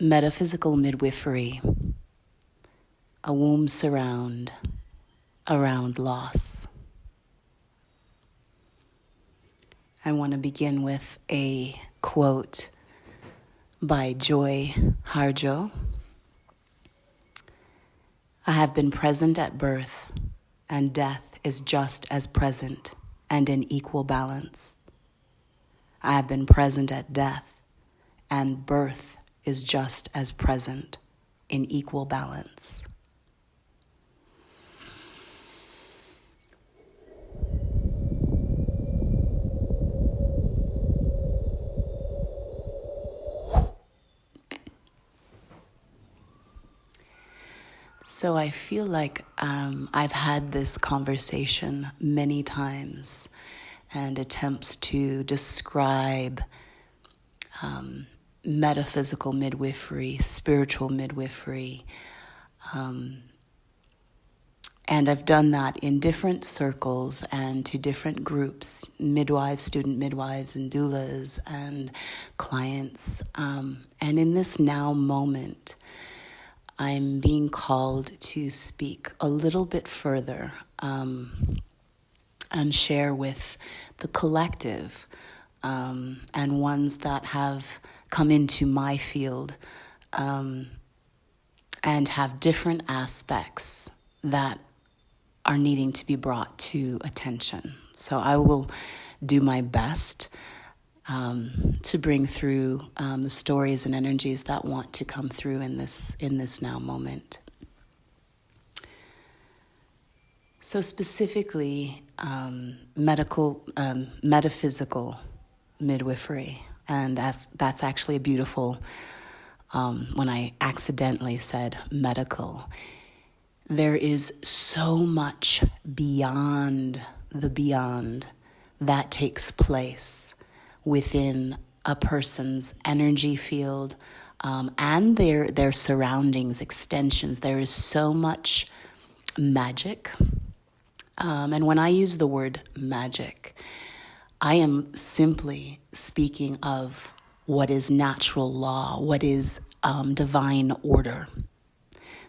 Metaphysical Midwifery, a WombSurround around loss. I want to begin with a quote by Joy Harjo. I have been present at birth, and death is just as present and in equal balance. I have been present at death, and birth is just as present in equal balance. So I feel like I've had this conversation many times, and attempts to describe metaphysical midwifery, spiritual midwifery. And I've done that in different circles and to different groups, midwives, student midwives, and doulas, and clients. And in this now moment, I'm being called to speak a little bit further and share with the collective and ones that have come into my field and have different aspects that are needing to be brought to attention. So I will do my best to bring through the stories and energies that want to come through in this now moment. So specifically, metaphysical midwifery, and that's actually a beautiful. When I accidentally said medical, there is so much beyond the beyond that takes place within a person's energy field and their surroundings, extensions. There is so much magic. And when I use the word magic, I am simply speaking of what is natural law, what is divine order.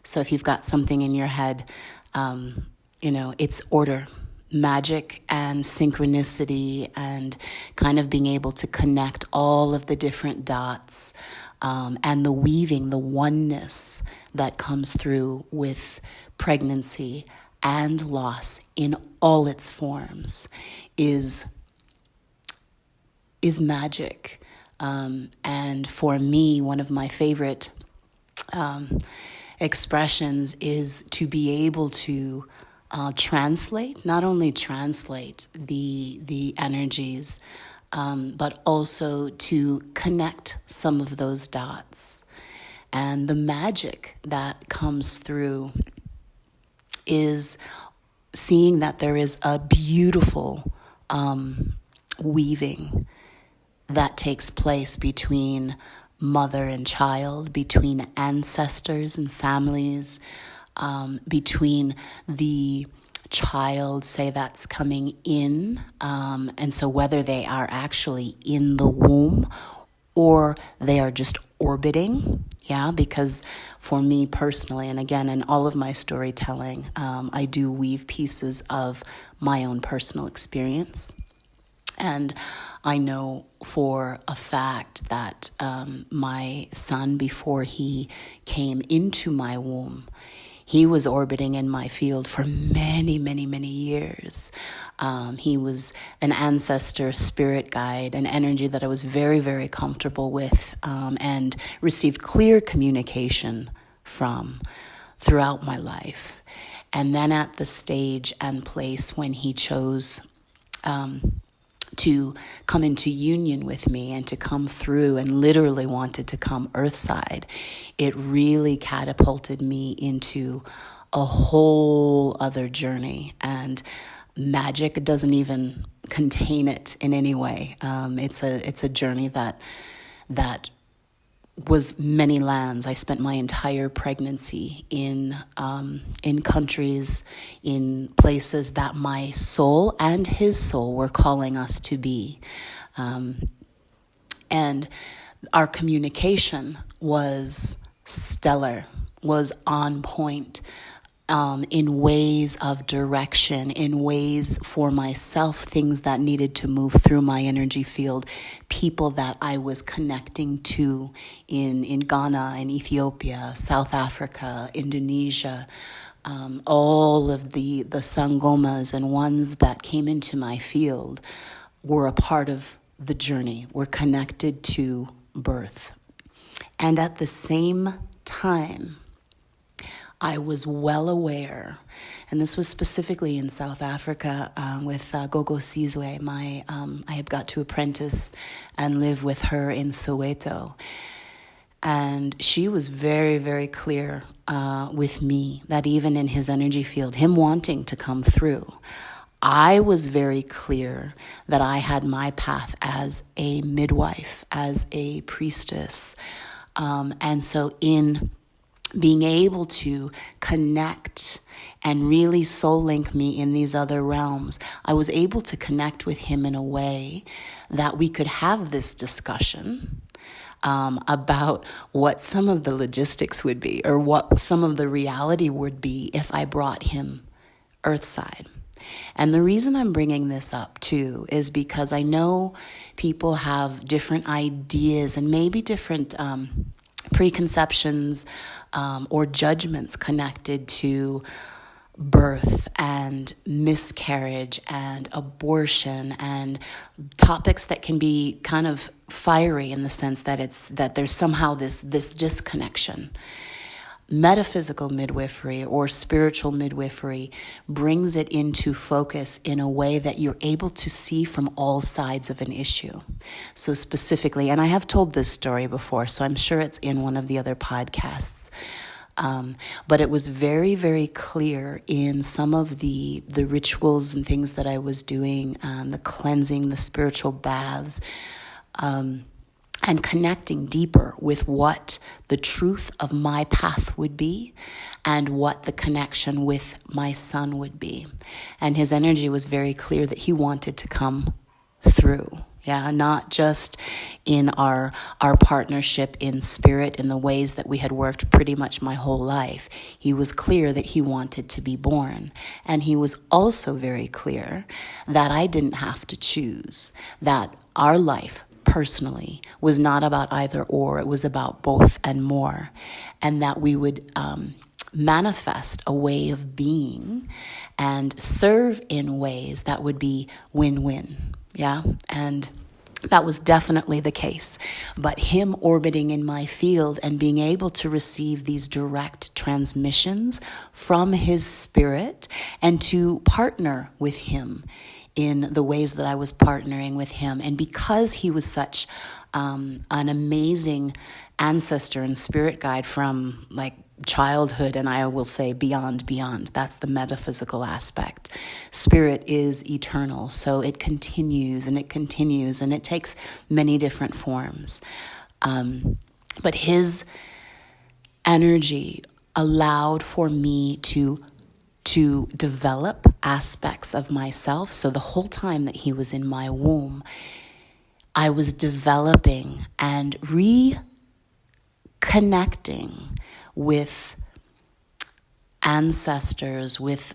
So if you've got something in your head, it's order. Magic and synchronicity and kind of being able to connect all of the different dots and the weaving, the oneness that comes through with pregnancy and loss in all its forms is magic. And for me, one of my favorite expressions is to be able to not only translate the energies, but also to connect some of those dots. And the magic that comes through is seeing that there is a beautiful weaving that takes place between mother and child, between ancestors and families, between the child, say, that's coming in, and so whether they are actually in the womb or they are just orbiting, because for me personally, and again, in all of my storytelling, I do weave pieces of my own personal experience. And I know for a fact that my son, before he came into my womb, he was orbiting in my field for many, many, many years. He was an ancestor, spirit guide, an energy that I was very, very comfortable with and received clear communication from throughout my life. And then at the stage and place when he chose to come into union with me and to come through and literally wanted to come earthside, it really catapulted me into a whole other journey. And magic doesn't even contain it in any way. It's a journey that was many lands. I spent my entire pregnancy in countries, in places that my soul and his soul were calling us to be. And Our communication was stellar, was on point, in ways of direction, in ways for myself, things that needed to move through my energy field, people that I was connecting to in Ghana, in Ethiopia, South Africa, Indonesia, all of the sangomas and ones that came into my field were a part of the journey, were connected to birth. And at the same time, I was well aware, and this was specifically in South Africa with Gogo Sizwe. I had got to apprentice and live with her in Soweto. And she was very, very clear with me that even in his energy field, him wanting to come through, I was very clear that I had my path as a midwife, as a priestess. And so in being able to connect and really soul link me in these other realms, I was able to connect with him in a way that we could have this discussion about what some of the logistics would be, or what some of the reality would be if I brought him earthside. And the reason I'm bringing this up too is because I know people have different ideas and maybe different preconceptions or judgments connected to birth and miscarriage and abortion, and topics that can be kind of fiery in the sense that there's somehow this disconnection. Metaphysical midwifery or spiritual midwifery brings it into focus in a way that you're able to see from all sides of an issue. So specifically, and I have told this story before, so I'm sure it's in one of the other podcasts, but it was very, very clear in some of the rituals and things that I was doing, the cleansing, the spiritual baths, and connecting deeper with what the truth of my path would be and what the connection with my son would be. And his energy was very clear that he wanted to come through. Yeah, not just in our partnership in spirit in the ways that we had worked pretty much my whole life. He was clear that he wanted to be born. And he was also very clear that I didn't have to choose, that our life personally was not about either or, it was about both and more, and that we would manifest a way of being and serve in ways that would be win-win. Yeah, and that was definitely the case. But him orbiting in my field and being able to receive these direct transmissions from his spirit and to partner with him in the ways that I was partnering with him. And because he was such an amazing ancestor and spirit guide from like childhood, and I will say beyond, that's the metaphysical aspect. Spirit is eternal, so it continues and it continues and it takes many different forms. But his energy allowed for me to develop aspects of myself. So the whole time that he was in my womb, I was developing and reconnecting with ancestors, with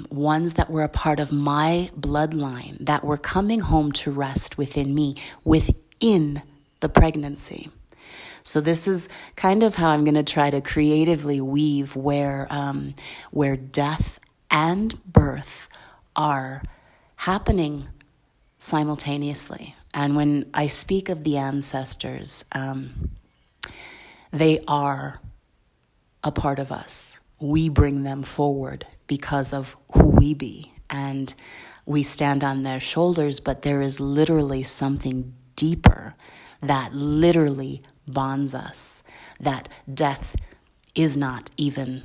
ones that were a part of my bloodline that were coming home to rest within me, within the pregnancy. So this is kind of how I'm going to try to creatively weave where death and birth are happening simultaneously. And when I speak of the ancestors, they are a part of us. We bring them forward because of who we be, and we stand on their shoulders, but there is literally something deeper that literally bonds us, that death is not even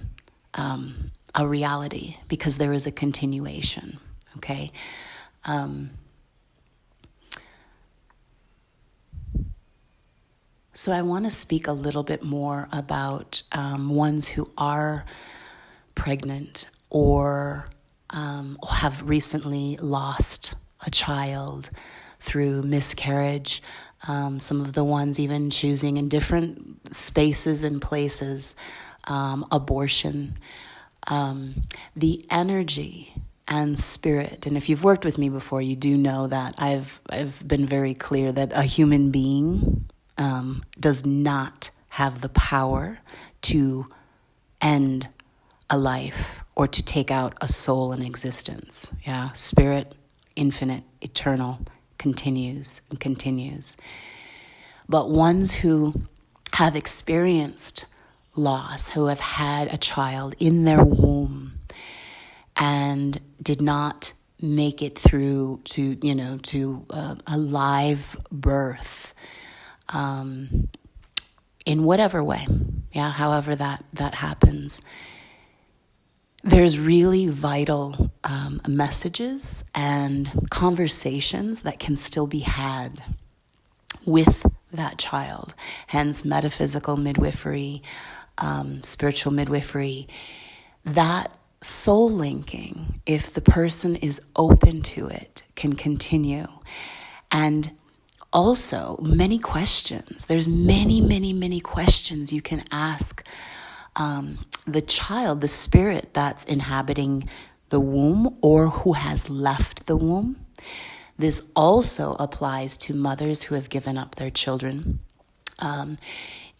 a reality because there is a continuation, okay? So I want to speak a little bit more about ones who are pregnant or have recently lost a child, through miscarriage, some of the ones even choosing in different spaces and places, abortion, the energy and spirit. And if you've worked with me before, you do know that I've been very clear that a human being does not have the power to end a life or to take out a soul in existence. Yeah, spirit, infinite, eternal, continues and continues. But ones who have experienced loss, who have had a child in their womb and did not make it through to a live birth, in whatever way, yeah, however that happens, there's really vital messages and conversations that can still be had with that child. Hence, metaphysical midwifery, spiritual midwifery, that soul linking, if the person is open to it, can continue. And also, many questions. There's many questions you can ask the child, the spirit that's inhabiting the womb or who has left the womb. This also applies to mothers who have given up their children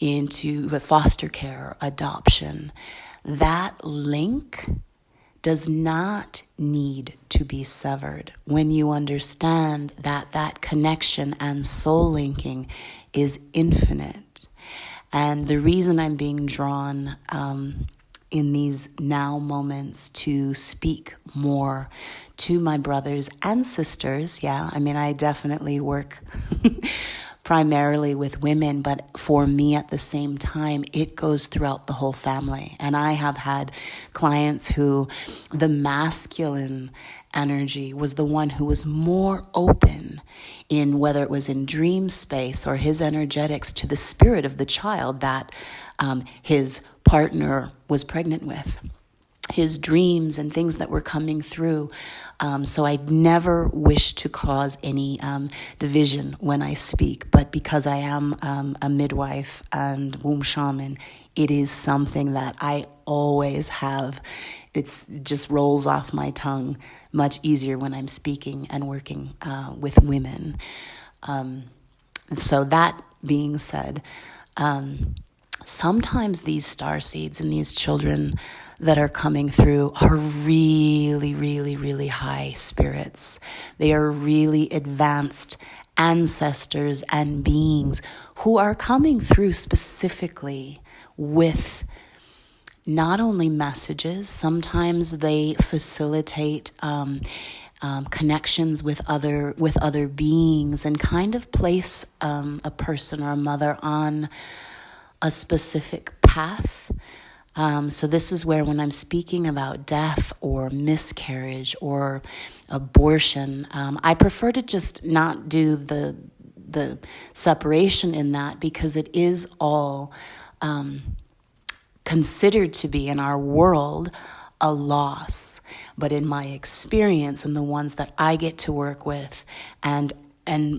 into the foster care, adoption. That link does not need to be severed when you understand that that connection and soul linking is infinite. And the reason I'm being drawn in these now moments to speak more to my brothers and sisters, I definitely work primarily with women, but for me at the same time, it goes throughout the whole family. And I have had clients who the masculine energy was the one who was more open in whether it was in dream space or his energetics to the spirit of the child that his partner was pregnant with. His dreams and things that were coming through. So I never wish to cause any division when I speak, but because I am a midwife and womb shaman, it is something that I always have. It just rolls off my tongue much easier when I'm speaking and working with women. So that being said, sometimes these starseeds and these children that are coming through are really high spirits. They are really advanced ancestors and beings who are coming through specifically with not only messages, sometimes they facilitate connections with other beings and kind of place a person or a mother on a specific path. So this is where when I'm speaking about death or miscarriage or abortion, I prefer to just not do the separation in that because it is all considered to be in our world a loss. But in my experience and the ones that I get to work with and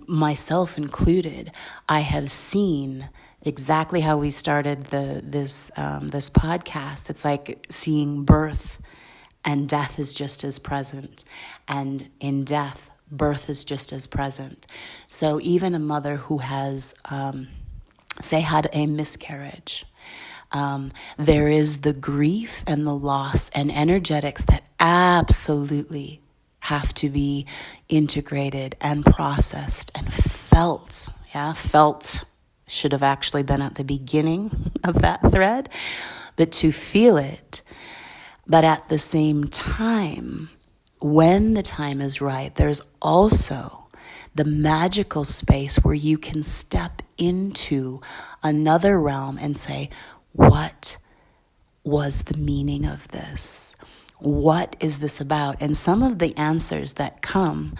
myself included, I have seen exactly how we started this podcast. It's like seeing birth and death is just as present. And in death, birth is just as present. So even a mother who has, say, had a miscarriage, there is the grief and the loss and energetics that absolutely have to be integrated and processed and felt. Felt should have actually been at the beginning of that thread, but to feel it. But at the same time, when the time is right, there's also the magical space where you can step into another realm and say, what was the meaning of this? What is this about? And some of the answers that come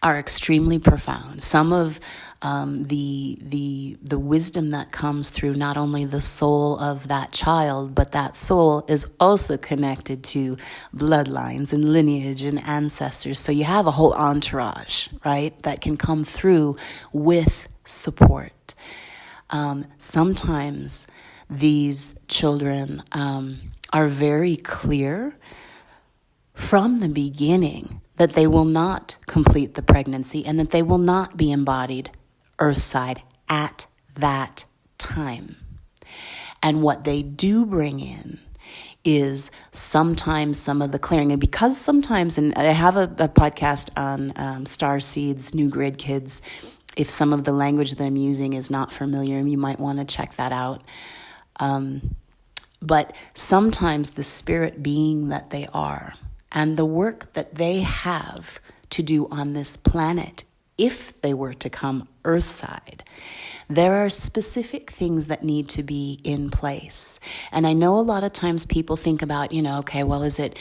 are extremely profound. Some of the wisdom that comes through not only the soul of that child, but that soul is also connected to bloodlines and lineage and ancestors. So you have a whole entourage, right, that can come through with support. Sometimes these children are very clear from the beginning that they will not complete the pregnancy and that they will not be embodied earthside at that time. And what they do bring in is sometimes some of the clearing. And because sometimes, and I have a podcast on star seeds, new grid kids. If some of the language that I'm using is not familiar, you might want to check that out. But sometimes the spirit being that they are, and the work that they have to do on this planet, if they were to come earthside, there are specific things that need to be in place. And I know a lot of times people think about, okay, well, is it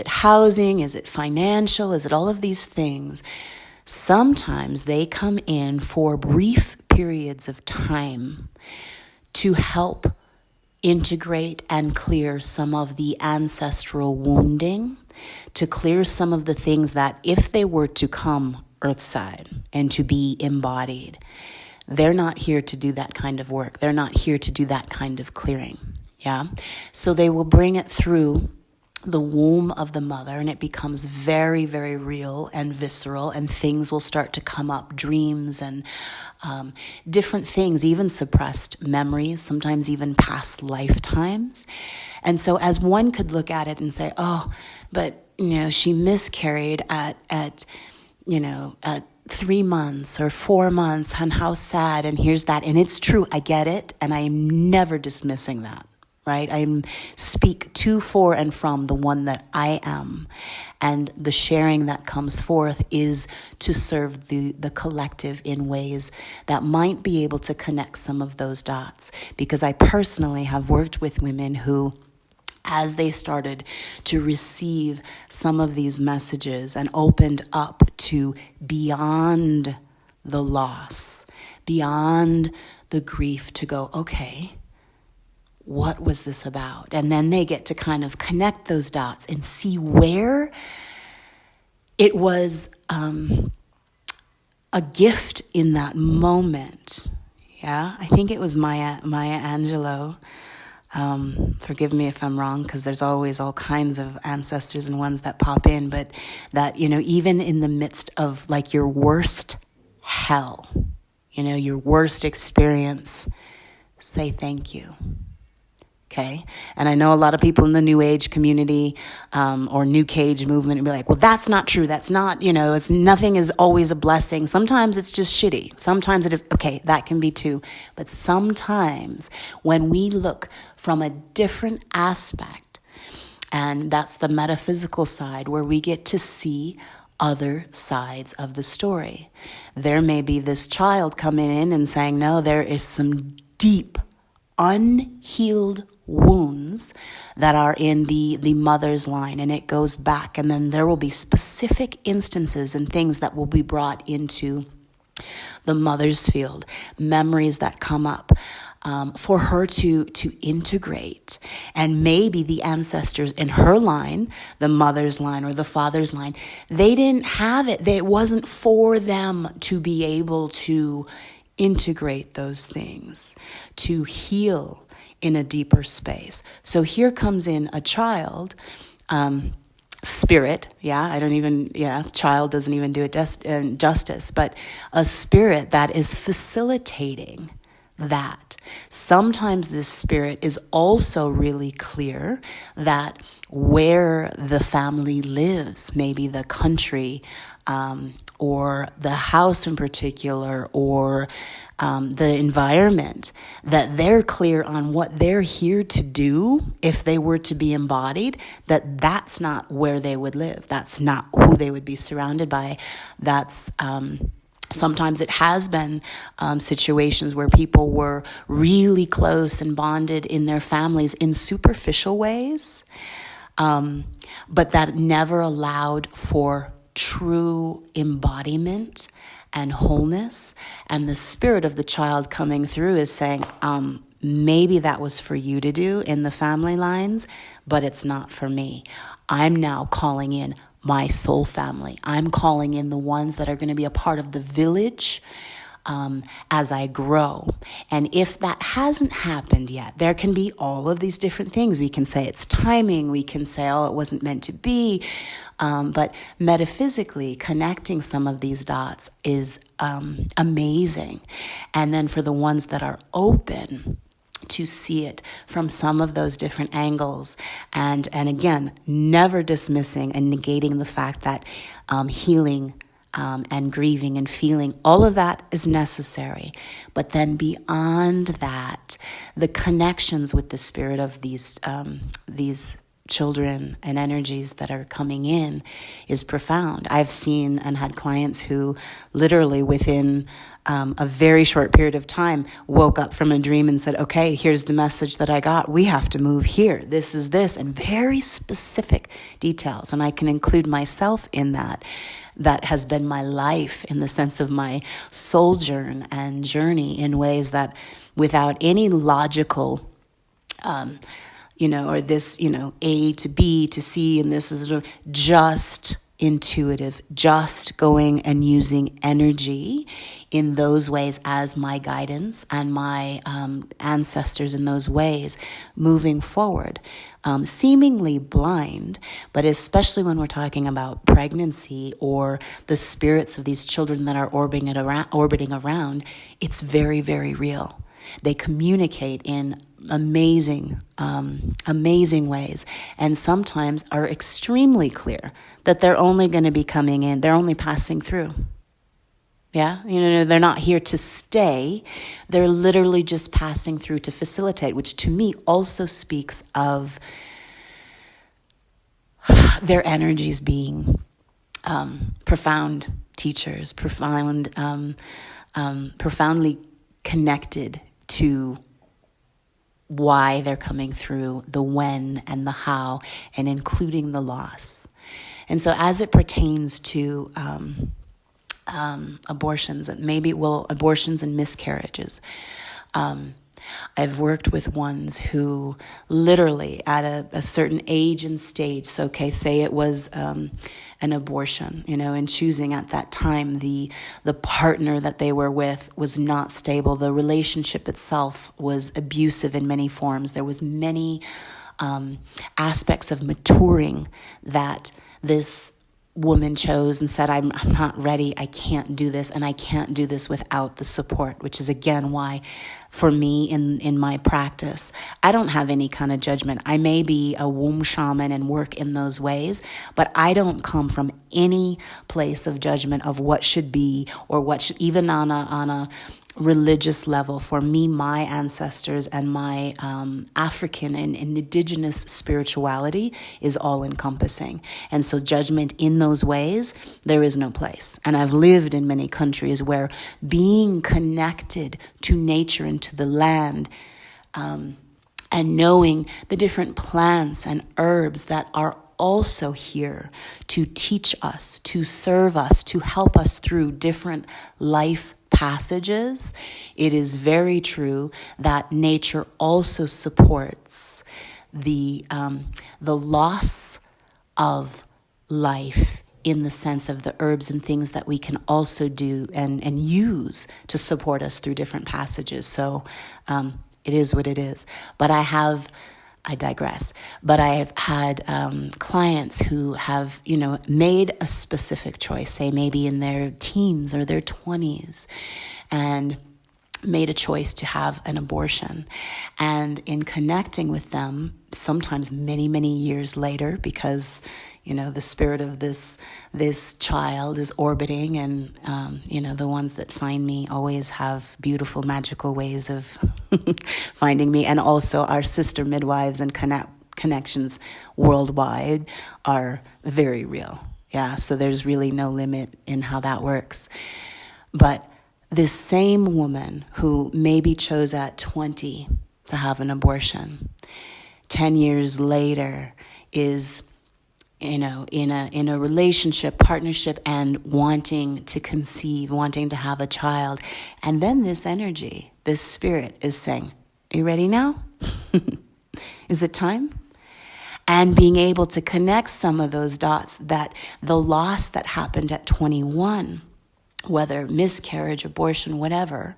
housing? Is it financial? Is it all of these things? Sometimes they come in for brief periods of time to help integrate and clear some of the ancestral wounding, to clear some of the things that if they were to come earthside and to be embodied, they're not here to do that kind of work. They're not here to do that kind of clearing. Yeah. So they will bring it through the womb of the mother, and it becomes very, very real and visceral, and things will start to come up, dreams and different things, even suppressed memories, sometimes even past lifetimes. And so as one could look at it and say, oh, but she miscarried at 3 months or 4 months, and how sad, and here's that. And it's true, I get it, and I am never dismissing that. Right? I speak to, for, and from the one that I am. And the sharing that comes forth is to serve the collective in ways that might be able to connect some of those dots. Because I personally have worked with women who, as they started to receive some of these messages and opened up to beyond the loss, beyond the grief, to go, okay, what was this about? And then they get to kind of connect those dots and see where it was a gift in that moment. Yeah, I think it was Maya Angelou. Forgive me if I'm wrong, because there's always all kinds of ancestors and ones that pop in, but that, even in the midst of like your worst hell, your worst experience, say thank you. Okay. And I know a lot of people in the New Age community or New Cage movement would be like, well, that's not true. That's not, it's nothing is always a blessing. Sometimes it's just shitty. Sometimes it is, okay, that can be too. But sometimes when we look from a different aspect, and that's the metaphysical side where we get to see other sides of the story. There may be this child coming in and saying, no, there is some deep, unhealed wounds that are in the mother's line, and it goes back, and then there will be specific instances and things that will be brought into the mother's field, memories that come up for her to integrate. And maybe the ancestors in her line, the mother's line or the father's line, they didn't have it. It wasn't for them to be able to integrate those things, to heal in a deeper space. So here comes in a child, spirit, child doesn't even do it justice, but a spirit that is facilitating that. Sometimes this spirit is also really clear that where the family lives, maybe the country, or the house in particular, or the environment, that they're clear on what they're here to do if they were to be embodied, that's not where they would live. That's not who they would be surrounded by. That's sometimes it has been situations where people were really close and bonded in their families in superficial ways, but that never allowed for true embodiment and wholeness. And the spirit of the child coming through is saying, maybe that was for you to do in the family lines, but it's not for me. I'm now calling in my soul family. I'm calling in the ones that are going to be a part of the village as I grow. And if that hasn't happened yet, there can be all of these different things. We can say it's timing. We can say, oh, it wasn't meant to be. But metaphysically, connecting some of these dots is amazing. And then for the ones that are open to see it from some of those different angles, and again, never dismissing and negating the fact that healing and grieving and feeling, all of that is necessary. But then beyond that, the connections with the spirit of these children and energies that are coming in is profound. I've seen and had clients who literally within a very short period of time woke up from a dream and said, okay, here's the message that I got. We have to move here. This is this, and very specific details. And I can include myself in that. That has been my life in the sense of my sojourn and journey in ways that without any logical or this, A to B to C, and this is just intuitive, just going and using energy in those ways as my guidance and my ancestors in those ways moving forward. Seemingly blind, but especially when we're talking about pregnancy or the spirits of these children that are orbiting around, it's very, very real. They communicate in amazing ways, and sometimes are extremely clear that they're only going to be coming in, they're only passing through. Yeah, they're not here to stay. They're literally just passing through to facilitate, which to me also speaks of their energies being profound teachers, profoundly connected to why they're coming through, the when and the how, and including the loss. And so as it pertains to abortions, abortions and miscarriages, I've worked with ones who literally at a certain age and stage, so okay, say it was an abortion, and choosing at that time the partner that they were with was not stable. The relationship itself was abusive in many forms. There was many aspects of maturing that this woman chose and said, I'm not ready, I can't do this, and I can't do this without the support, which is again why for me in my practice, I don't have any kind of judgment. I may be a womb shaman and work in those ways, but I don't come from any place of judgment of what should be or what should, even on a religious level. For me, my ancestors and my African and indigenous spirituality is all encompassing. And so judgment in those ways, there is no place. And I've lived in many countries where being connected to nature and to the land, and knowing the different plants and herbs that are also here to teach us, to serve us, to help us through different life passages, it is very true that nature also supports the loss of life in the sense of the herbs and things that we can also do and use to support us through different passages. So it is what it is. But I digress. But I have had clients who have, made a specific choice, say maybe in their teens or their 20s, and made a choice to have an abortion. And in connecting with them, sometimes many, many years later, because the spirit of this child is orbiting, and the ones that find me always have beautiful, magical ways of finding me, and also our sister midwives and connections worldwide are very real. Yeah, so there's really no limit in how that works. But this same woman who maybe chose at 20 to have an abortion, 10 years later is in a relationship, partnership, and wanting to conceive, wanting to have a child. And then this energy, this spirit is saying, are you ready now? Is it time? And being able to connect some of those dots, that the loss that happened at 21, whether miscarriage, abortion, whatever,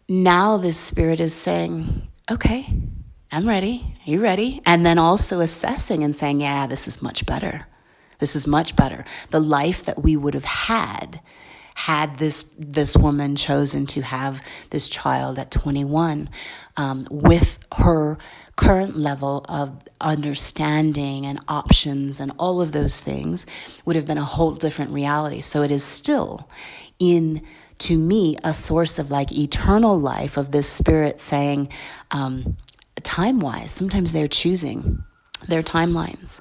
now this spirit is saying, okay, I'm ready. Are you ready? And then also assessing and saying, yeah, this is much better. This is much better. The life that we would have had this woman chosen to have this child at 21, with her current level of understanding and options and all of those things, would have been a whole different reality. So it is still to me, a source of like eternal life, of this spirit saying, time-wise, sometimes they're choosing their timelines.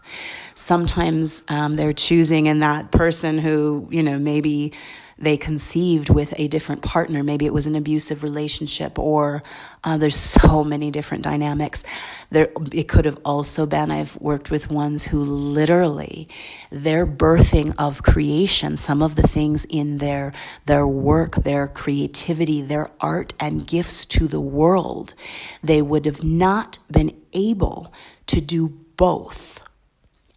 Sometimes they're choosing in that person who, maybe they conceived with a different partner. Maybe it was an abusive relationship, or there's so many different dynamics. It could have also been, I've worked with ones who literally, their birthing of creation, some of the things in their work, their creativity, their art and gifts to the world, they would have not been able to do both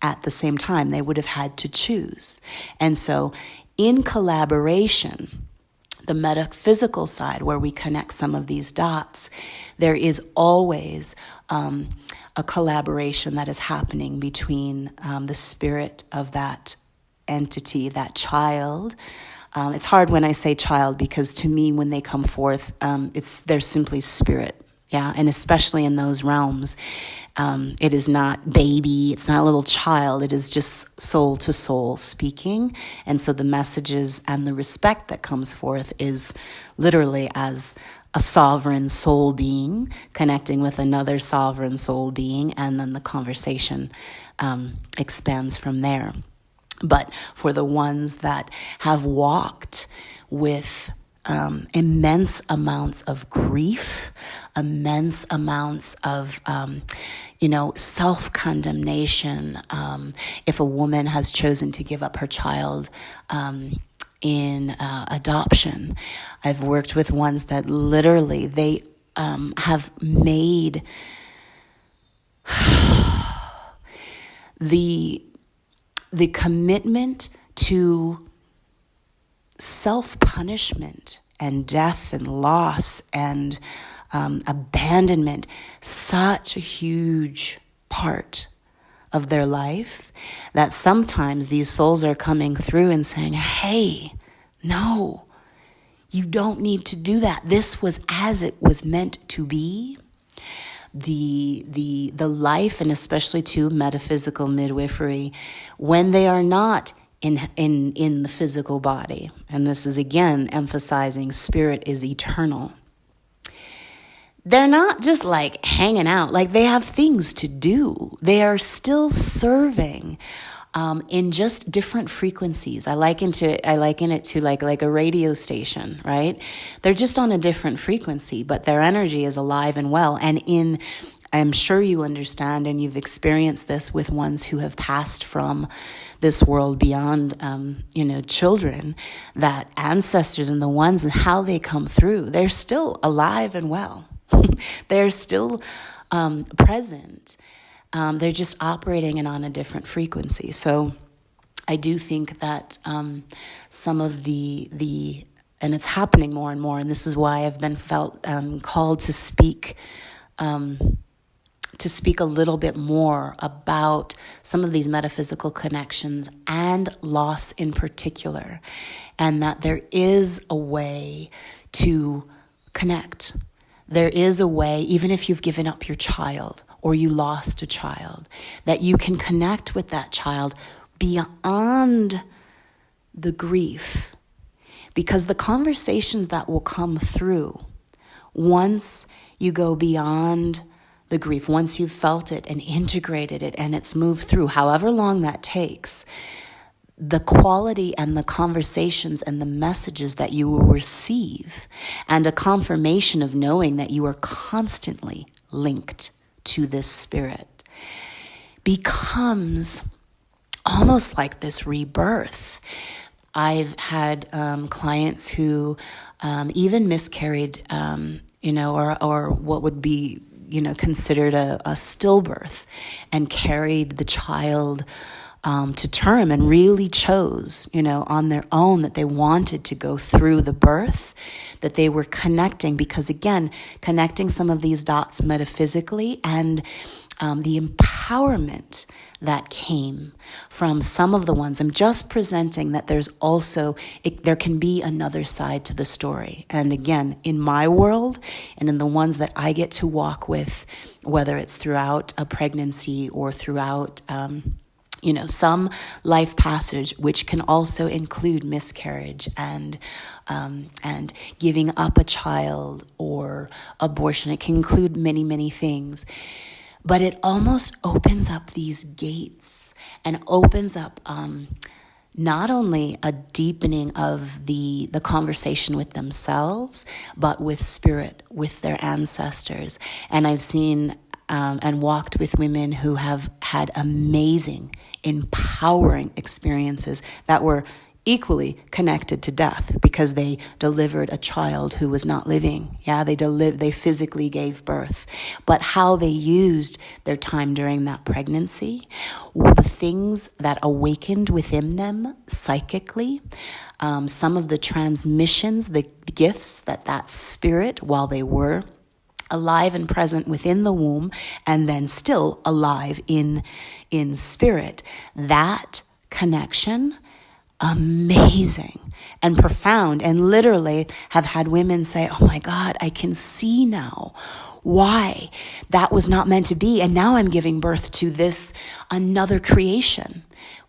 at the same time. They would have had to choose. And so in collaboration, the metaphysical side, where we connect some of these dots, there is always a collaboration that is happening between the spirit of that entity, that child. It's hard when I say child, because to me, when they come forth, they're simply spirit. Yeah, and especially in those realms, it is not baby, it's not a little child, it is just soul to soul speaking. And so the messages and the respect that comes forth is literally as a sovereign soul being connecting with another sovereign soul being, and then the conversation expands from there. But for the ones that have walked with immense amounts of grief, immense amounts of, self-condemnation. If a woman has chosen to give up her child in adoption, I've worked with ones that literally they have made the commitment to self-punishment and death and loss and abandonment such a huge part of their life that sometimes these souls are coming through and saying, hey, no, you don't need to do that. This was as it was meant to be. The life, and especially to metaphysical midwifery, when they are not in the physical body. And this is again emphasizing spirit is eternal. They're not just like hanging out, like they have things to do. They are still serving in just different frequencies. I liken it to like a radio station, right? They're just on a different frequency, but their energy is alive and well. And I'm sure you understand, and you've experienced this with ones who have passed from this world beyond, children, that ancestors and the ones and how they come through, they're still alive and well. They're still present. They're just operating and on a different frequency. So I do think that some of the and it's happening more and more, and this is why I've been felt called to speak a little bit more about some of these metaphysical connections and loss in particular, and that there is a way to connect. There is a way, even if you've given up your child or you lost a child, that you can connect with that child beyond the grief. Because the conversations that will come through, once you go beyond the grief, once you've felt it and integrated it and it's moved through, however long that takes, the quality and the conversations and the messages that you will receive, and a confirmation of knowing that you are constantly linked to this spirit, becomes almost like this rebirth. I've had clients who even miscarried, or what would be, considered a stillbirth, and carried the child to term, and really chose, on their own, that they wanted to go through the birth, that they were connecting, because again, connecting some of these dots metaphysically, and the empowerment that came from some of the ones. I'm just presenting that there's also, there can be another side to the story. And again, in my world and in the ones that I get to walk with, whether it's throughout a pregnancy or throughout, some life passage, which can also include miscarriage and giving up a child or abortion. It can include many, many things. But it almost opens up these gates and opens up not only a deepening of the conversation with themselves, but with spirit, with their ancestors. And I've seen and walked with women who have had amazing, empowering experiences that were equally connected to death, because they delivered a child who was not living. Yeah, they physically gave birth. But how they used their time during that pregnancy, the things that awakened within them psychically, some of the transmissions, the gifts that spirit, while they were alive and present within the womb, and then still alive in spirit, that connection, amazing and profound. And literally have had women say, oh my God, I can see now why that was not meant to be. And now I'm giving birth to this, another creation,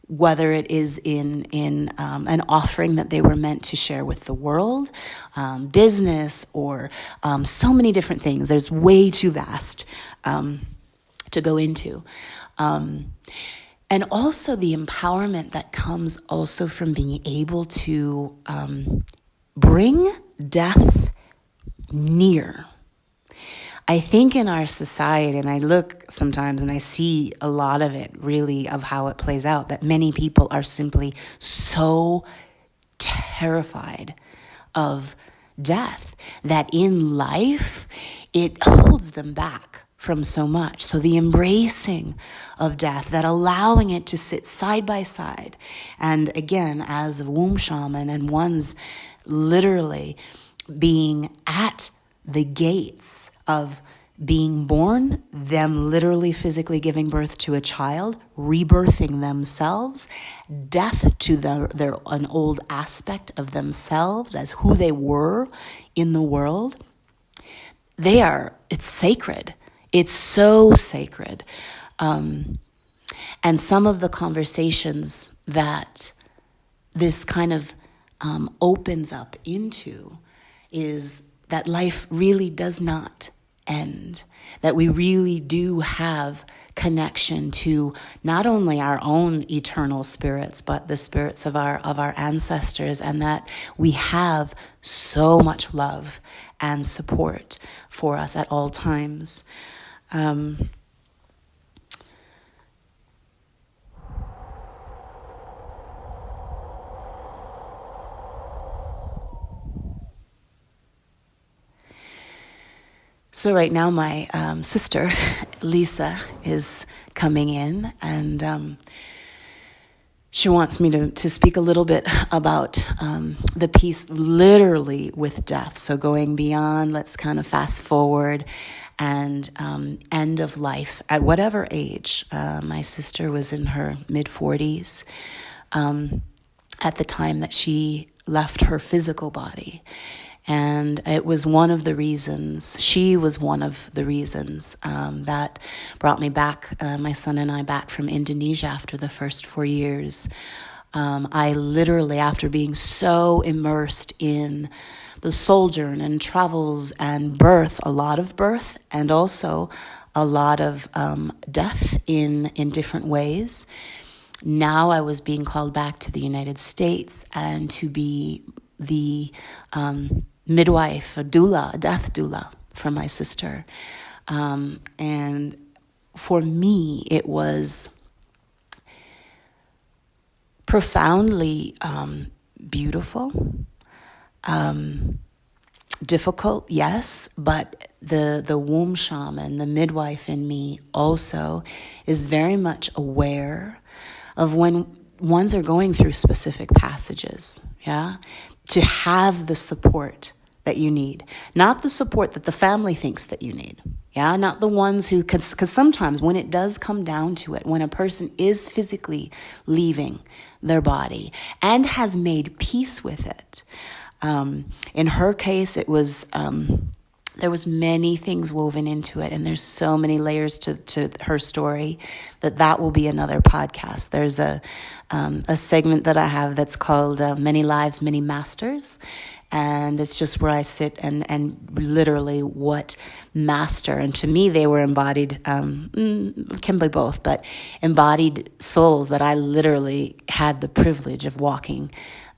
whether it is in an offering that they were meant to share with the world, business, or so many different things. There's way too vast to go into. And also the empowerment that comes also from being able to bring death near. I think in our society, and I look sometimes and I see a lot of it really of how it plays out, that many people are simply so terrified of death that in life it holds them back from so much. So the embracing of death, that allowing it to sit side by side. And again, as a womb shaman, and one's literally being at the gates of being born, them literally physically giving birth to a child, rebirthing themselves, death to their an old aspect of themselves as who they were in the world. It's sacred. It's so sacred. And some of the conversations that this kind of opens up into is that life really does not end, that we really do have connection to not only our own eternal spirits, but the spirits of our ancestors, and that we have so much love and support for us at all times. So right now my sister, Lisa, is coming in, and she wants me to speak a little bit about the piece literally with death. So going beyond, let's kind of fast forward, and end of life at whatever age. My sister was in her mid-40s at the time that she left her physical body. And it was one of the reasons, she was one of the reasons that brought me back, my son and I, back from Indonesia after the first 4 years. I literally, after being so immersed in the SoulJourner and travels and birth, a lot of birth, and also a lot of death in different ways. Now I was being called back to the United States and to be the midwife, a doula, a death doula for my sister. And for me, it was profoundly beautiful, difficult, yes, but the womb shaman, the midwife in me also is very much aware of when ones are going through specific passages, yeah, to have the support that you need, not the support that the family thinks that you need. Yeah, not the ones who, because sometimes when it does come down to it, when a person is physically leaving their body and has made peace with it, in her case, it was, there was many things woven into it, and there's so many layers to her story that will be another podcast. There's a segment that I have that's called Many Lives, Many Masters. And it's just where I sit and literally what master, and to me they were embodied, can be both, but embodied souls that I literally had the privilege of walking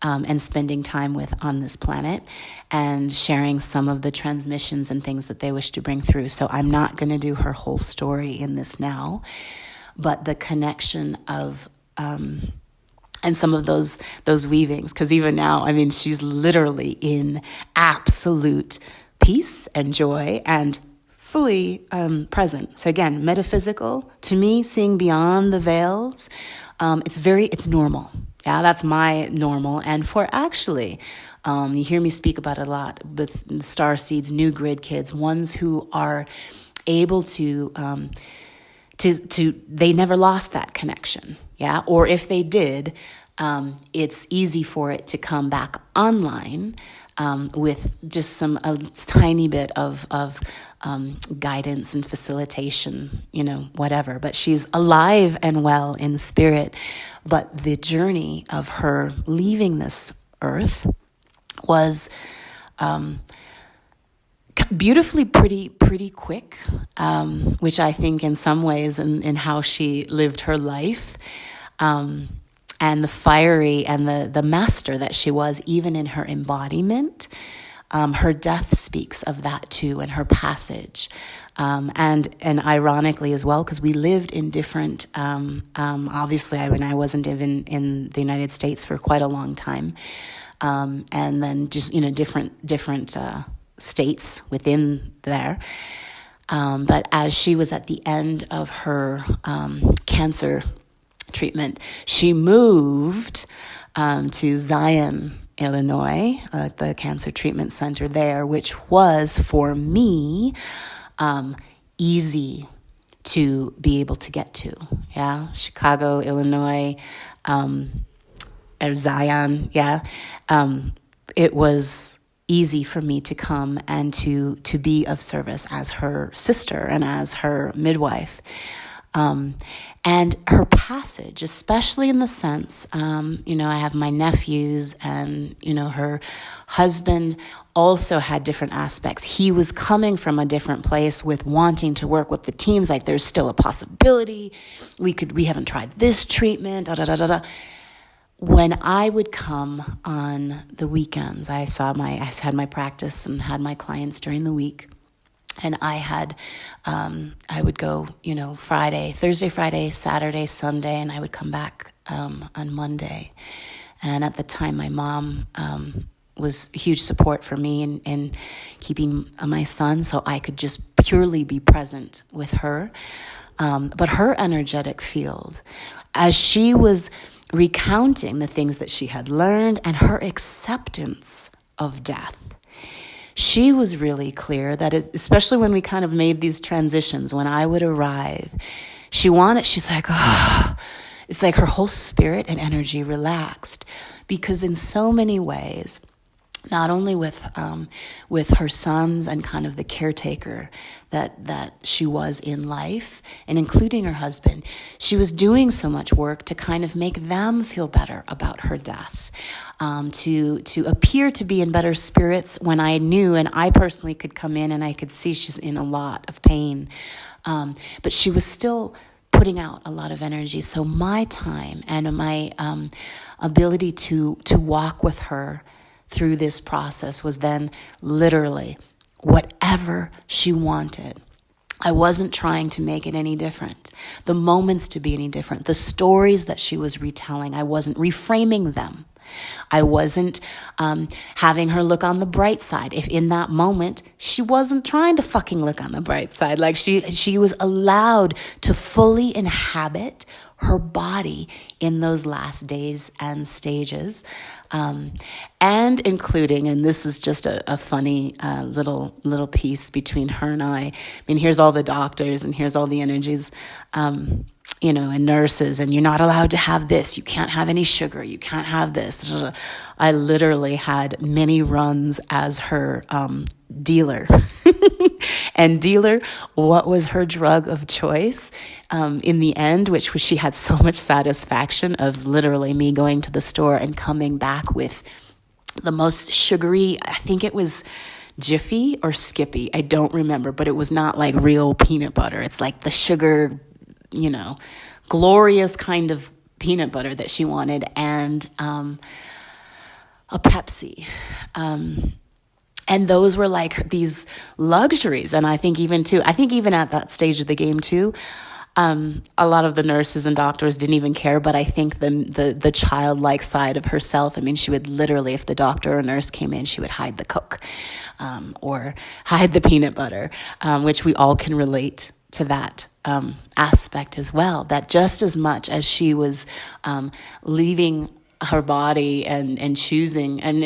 and spending time with on this planet and sharing some of the transmissions and things that they wish to bring through. So I'm not going to do her whole story in this now, but the connection of and some of those weavings, because even now, I mean, she's literally in absolute peace and joy and fully present. So again, metaphysical, to me, seeing beyond the veils, it's normal. Yeah, that's my normal. And for actually, you hear me speak about it a lot with star seeds, new grid kids, ones who are able to they never lost that connection. Yeah, or if they did, it's easy for it to come back online with just a tiny bit of guidance and facilitation, whatever. But she's alive and well in spirit. But the journey of her leaving this earth was beautifully pretty quick, which I think in some ways in how she lived her life, and the fiery and the master that she was, even in her embodiment. Her death speaks of that too, and her passage. And ironically as well, because we lived in different, obviously I wasn't even in the United States for quite a long time. And then just, different states within there. But as she was at the end of her cancer treatment, she moved to Zion, Illinois, the cancer treatment center there, which was for me easy to be able to get to. Yeah, Chicago, Illinois, or Zion. Yeah, it was easy for me to come and to be of service as her sister and as her midwife. And her passage, especially in the sense, I have my nephews and, her husband also had different aspects. He was coming from a different place with wanting to work with the teams. Like, there's still a possibility. We haven't tried this treatment, When I would come on the weekends, I had my practice and had my clients during the week. And I would go, Thursday, Friday, Saturday, Sunday, and I would come back on Monday. And at the time, my mom was huge support for me in keeping my son, so I could just purely be present with her. But her energetic field, as she was recounting the things that she had learned and her acceptance of death, she was really clear that especially when we kind of made these transitions, when I would arrive, she's like, it's like her whole spirit and energy relaxed, because in so many ways, not only with her sons and kind of the caretaker that she was in life, and including her husband, she was doing so much work to kind of make them feel better about her death, to appear to be in better spirits when I knew, and I personally could come in and I could see she's in a lot of pain, but she was still putting out a lot of energy. So my time and my ability to walk with her through this process was then literally whatever she wanted. I wasn't trying to make it any different, the moments to be any different, the stories that she was retelling. I wasn't reframing them. I wasn't having her look on the bright side. If in that moment, she wasn't trying to fucking look on the bright side. Like she was allowed to fully inhabit her body in those last days and stages. And including, and this is just a funny little piece between her and I mean, here's all the doctors and here's all the energies, and nurses, and you're not allowed to have this. You can't have any sugar. You can't have this. I literally had many runs as her dealer. And dealer, what was her drug of choice in the end, which was she had so much satisfaction of literally me going to the store and coming back with the most sugary, I think it was Jiffy or Skippy. I don't remember, but it was not like real peanut butter. It's like the sugar, glorious kind of peanut butter that she wanted, and a Pepsi. And those were like these luxuries. And I think even at that stage of the game too, a lot of the nurses and doctors didn't even care, but I think the childlike side of herself, I mean, she would literally, if the doctor or nurse came in, she would hide the Coke, or hide the peanut butter, which we all can relate to that aspect as well, that just as much as she was leaving her body and choosing and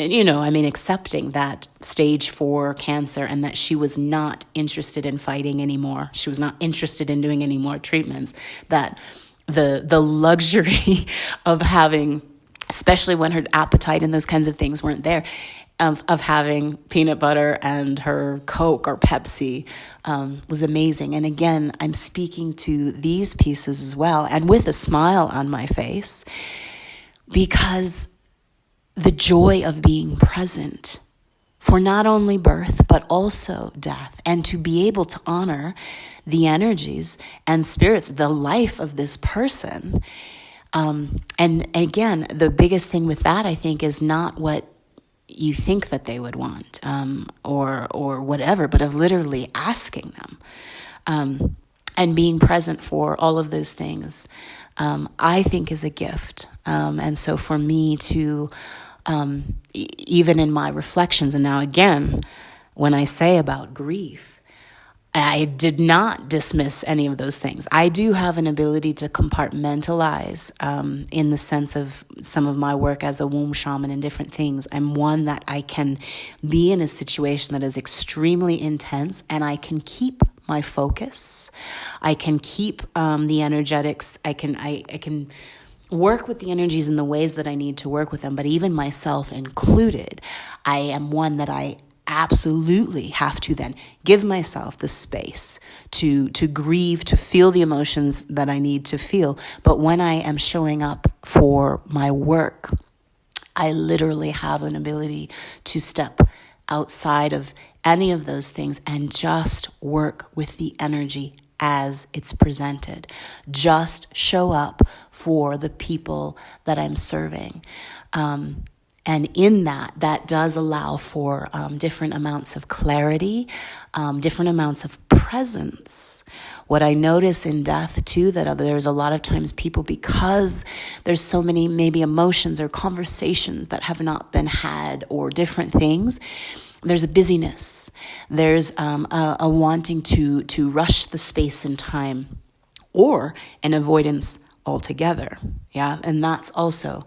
accepting that stage 4 cancer, and that she was not interested in fighting anymore, she was not interested in doing any more treatments, that the luxury of having, especially when her appetite and those kinds of things weren't there, of having peanut butter and her Coke or Pepsi was amazing. And again, I'm speaking to these pieces as well, and with a smile on my face, because the joy of being present for not only birth, but also death, and to be able to honor the energies and spirits, the life of this person. And again, the biggest thing with that, I think, is not what you think that they would want, or whatever, but of literally asking them, and being present for all of those things, I think is a gift. And so for me to, even in my reflections, and now again, when I say about grief, I did not dismiss any of those things. I do have an ability to compartmentalize, in the sense of some of my work as a womb shaman and different things. I'm one that I can be in a situation that is extremely intense, and I can keep my focus. I can keep the energetics. I can work with the energies in the ways that I need to work with them. But even myself included, I am one that I absolutely have to then give myself the space to grieve, to feel the emotions that I need to feel. But when I am showing up for my work, I literally have an ability to step outside of any of those things and just work with the energy as it's presented. Just show up for the people that I'm serving. And in that does allow for different amounts of clarity, different amounts of presence. What I notice in death too, that there's a lot of times people, because there's so many maybe emotions or conversations that have not been had or different things, there's a busyness. There's a wanting to rush the space and time, or an avoidance altogether. Yeah, and that's also,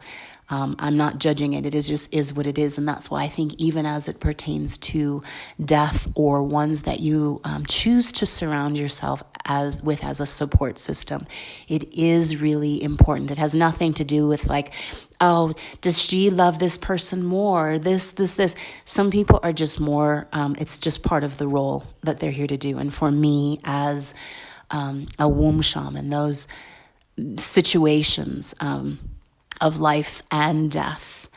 I'm not judging it. It is what it is. And that's why I think even as it pertains to death, or ones that you choose to surround yourself as a support system, it is really important. It has nothing to do with like, oh, does she love this person more? This. Some people are just more, it's just part of the role that they're here to do. And for me as a womb shaman, those situations of life and death,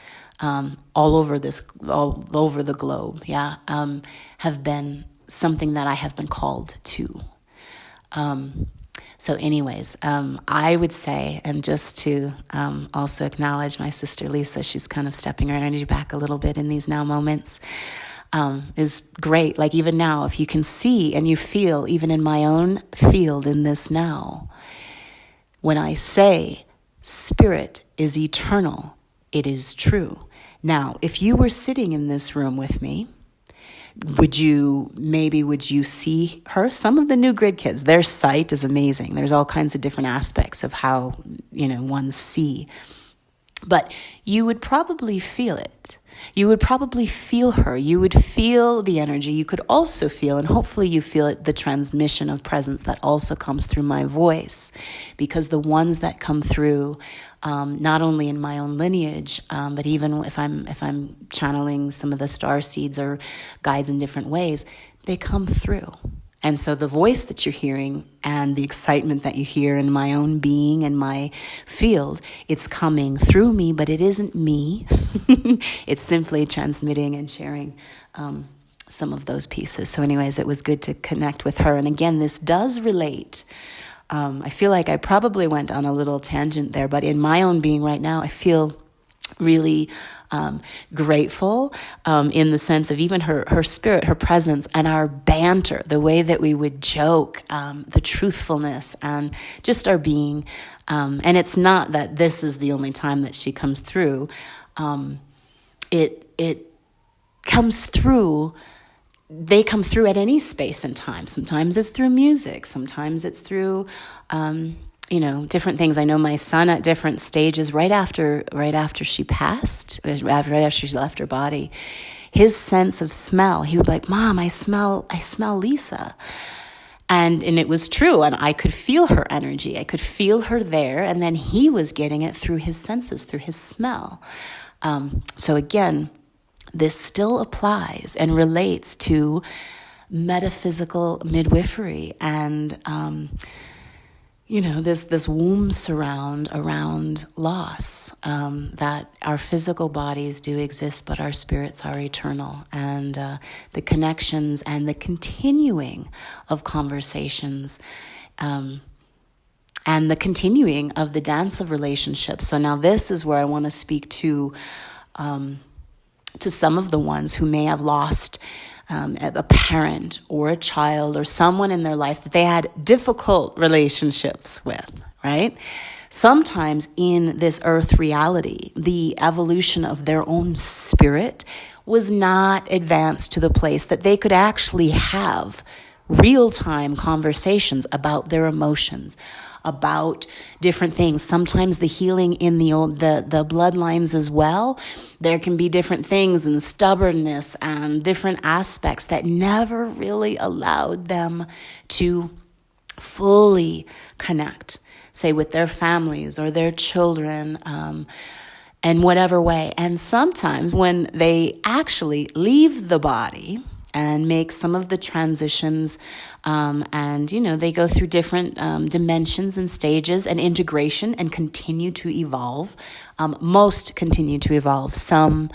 all over the globe, have been something that I have been called to. So anyways, I would say, and just to also acknowledge my sister Lisa, she's kind of stepping her energy back a little bit in these now moments. is great. Like even now, if you can see and you feel, even in my own field in this now, when I say spirit is eternal, it is true. Now, if you were sitting in this room with me, would you see her? Some of the new grid kids, their sight is amazing. There's all kinds of different aspects of how, one see. But you would probably feel it. You would probably feel her. You would feel the energy. You could also feel, and hopefully you feel it, the transmission of presence that also comes through my voice. Because the ones that come through, not only in my own lineage, but even if I'm channeling some of the star seeds or guides in different ways, they come through. And so the voice that you're hearing and the excitement that you hear in my own being and my field, it's coming through me, but it isn't me. It's simply transmitting and sharing some of those pieces. So anyways, it was good to connect with her. And again, this does relate. I feel like I probably went on a little tangent there, but in my own being right now, I feel really grateful in the sense of even her spirit, her presence, and our banter, the way that we would joke, the truthfulness, and just our being. And it's not that this is the only time that she comes through. It comes through. They come through at any space and time. Sometimes it's through music. Sometimes it's through different things. I know my son at different stages, right after she passed, right after she left her body, his sense of smell, he would be like, Mom, I smell Lisa. And it was true. And I could feel her energy. I could feel her there. And then he was getting it through his senses, through his smell. So again, this still applies and relates to metaphysical midwifery and, this womb surround around loss, that our physical bodies do exist, but our spirits are eternal. And the connections and the continuing of conversations and the continuing of the dance of relationships. So now this is where I want to speak to some of the ones who may have lost a parent or a child or someone in their life that they had difficult relationships with, right? Sometimes in this earth reality, the evolution of their own spirit was not advanced to the place that they could actually have real-time conversations about their emotions, about different things. Sometimes the healing in the bloodlines as well, there can be different things and stubbornness and different aspects that never really allowed them to fully connect, say with their families or their children, in whatever way. And sometimes when they actually leave the body and make some of the transitions, and they go through different dimensions and stages and integration and continue to evolve. Most continue to evolve. Some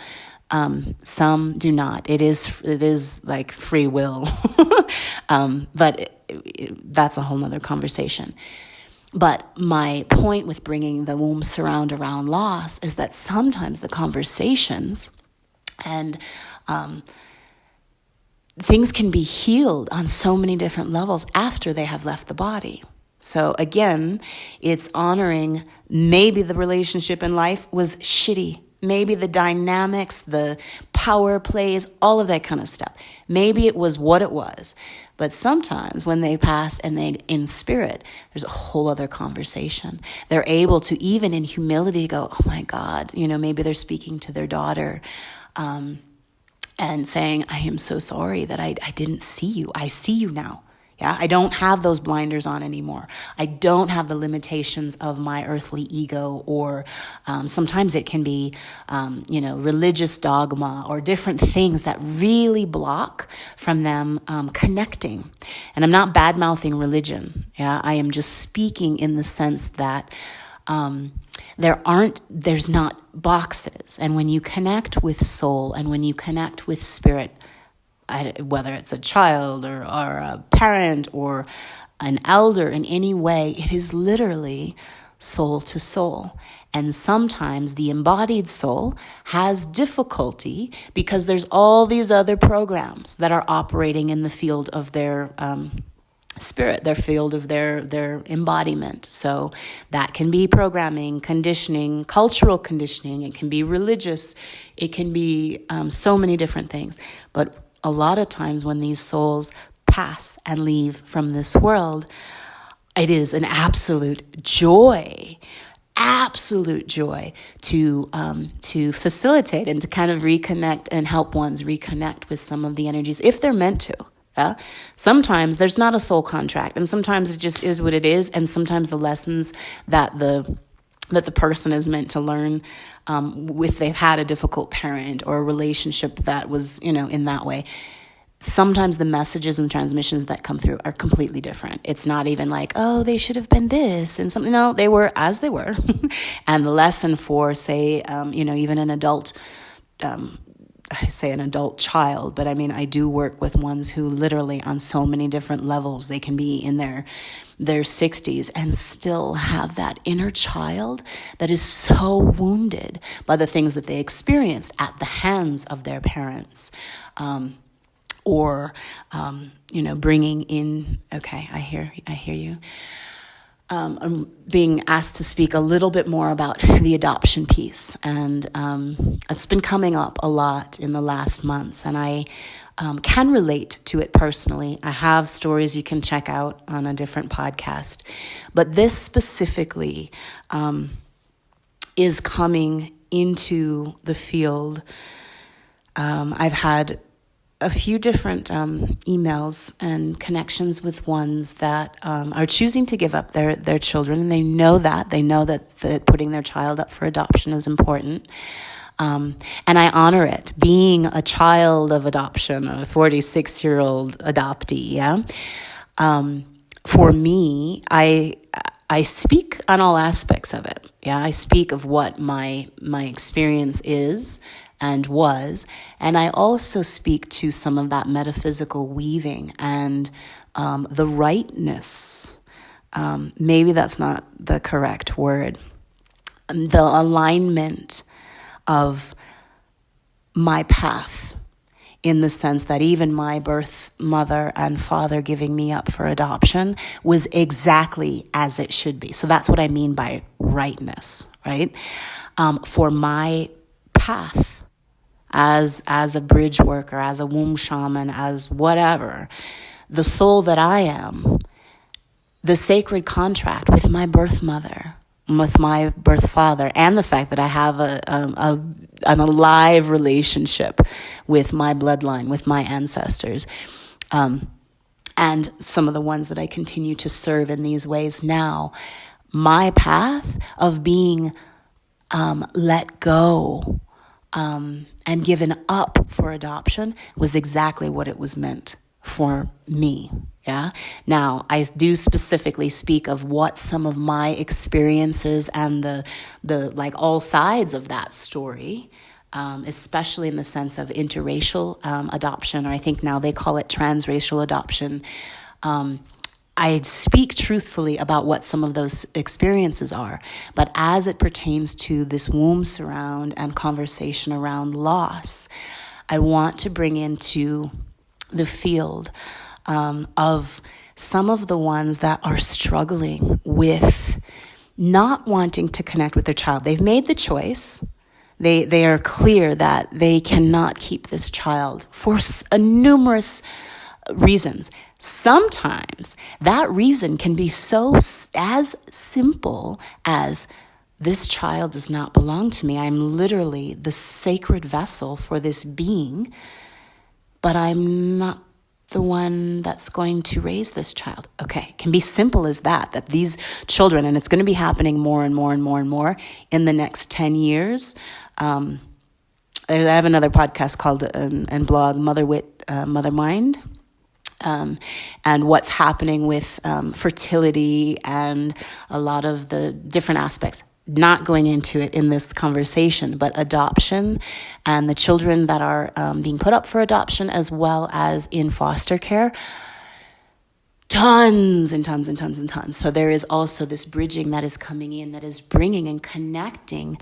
do not. It is like free will, but that's a whole nother conversation. But my point with bringing the womb surround around loss is that sometimes the conversations and things can be healed on so many different levels after they have left the body. So again, it's honoring maybe the relationship in life was shitty. Maybe the dynamics, the power plays, all of that kind of stuff. Maybe it was what it was. But sometimes when they pass and they in spirit, there's a whole other conversation. They're able to, even in humility, go, oh my God, maybe they're speaking to their daughter, and saying, I am so sorry that I didn't see you. I see you now. Yeah, I don't have those blinders on anymore. I don't have the limitations of my earthly ego, or sometimes it can be, religious dogma or different things that really block from them connecting. And I'm not bad-mouthing religion. Yeah, I am just speaking in the sense that there's not boxes. And when you connect with soul and when you connect with spirit, whether it's a child or a parent or an elder in any way, it is literally soul to soul. And sometimes the embodied soul has difficulty because there's all these other programs that are operating in the field of their spirit, their field of their embodiment. So that can be programming, conditioning, cultural conditioning. It can be religious. It can be so many different things. But a lot of times when these souls pass and leave from this world, it is an absolute joy to facilitate and to kind of reconnect and help ones reconnect with some of the energies if they're meant to. Yeah? Sometimes there's not a soul contract, and sometimes it just is what it is, and sometimes the lessons that the person is meant to learn, if they've had a difficult parent or a relationship that was, in that way, sometimes the messages and transmissions that come through are completely different. It's not even like, oh, they should have been this and something. No, they were as they were. And the lesson for, say, even an adult, I say an adult child, but I mean, I do work with ones who literally on so many different levels, they can be in their 60s and still have that inner child that is so wounded by the things that they experienced at the hands of their parents. Or bringing in, okay, I hear you. I'm being asked to speak a little bit more about the adoption piece. And it's been coming up a lot in the last months. And I can relate to it personally. I have stories you can check out on a different podcast. But this specifically is coming into the field. I've had a few different emails and connections with ones that are choosing to give up their children, and they know that putting their child up for adoption is important. And I honor it. Being a child of adoption, a 46-year-old adoptee, yeah. For me, I speak on all aspects of it. Yeah, I speak of what my experience is and was, and I also speak to some of that metaphysical weaving and the rightness. Maybe that's not the correct word. The alignment of my path, in the sense that even my birth mother and father giving me up for adoption was exactly as it should be. So that's what I mean by rightness, right? For my path as a bridge worker, as a womb shaman, as whatever, the soul that I am, the sacred contract with my birth mother, with my birth father, and the fact that I have an alive relationship with my bloodline, with my ancestors, and some of the ones that I continue to serve in these ways now, my path of being let go and given up for adoption was exactly what it was meant for me. Yeah. Now, I do specifically speak of what some of my experiences and the like all sides of that story, especially in the sense of interracial adoption, or I think now they call it transracial adoption. I speak truthfully about what some of those experiences are, but as it pertains to this WombSurround and conversation around loss, I want to bring into the field of some of the ones that are struggling with not wanting to connect with their child. They've made the choice. They are clear that they cannot keep this child for numerous reasons. Sometimes that reason can be as simple as, this child does not belong to me. I'm literally the sacred vessel for this being, but I'm not the one that's going to raise this child. Okay, it can be simple as that these children, and it's going to be happening more and more and more and more in the next 10 years. I have another podcast called and blog Mother Wit, Mother Mind. And what's happening with fertility and a lot of the different aspects. Not going into it in this conversation, but adoption and the children that are being put up for adoption, as well as in foster care. tons and tons and tons and tons. So there is also this bridging that is coming in, that is bringing and connecting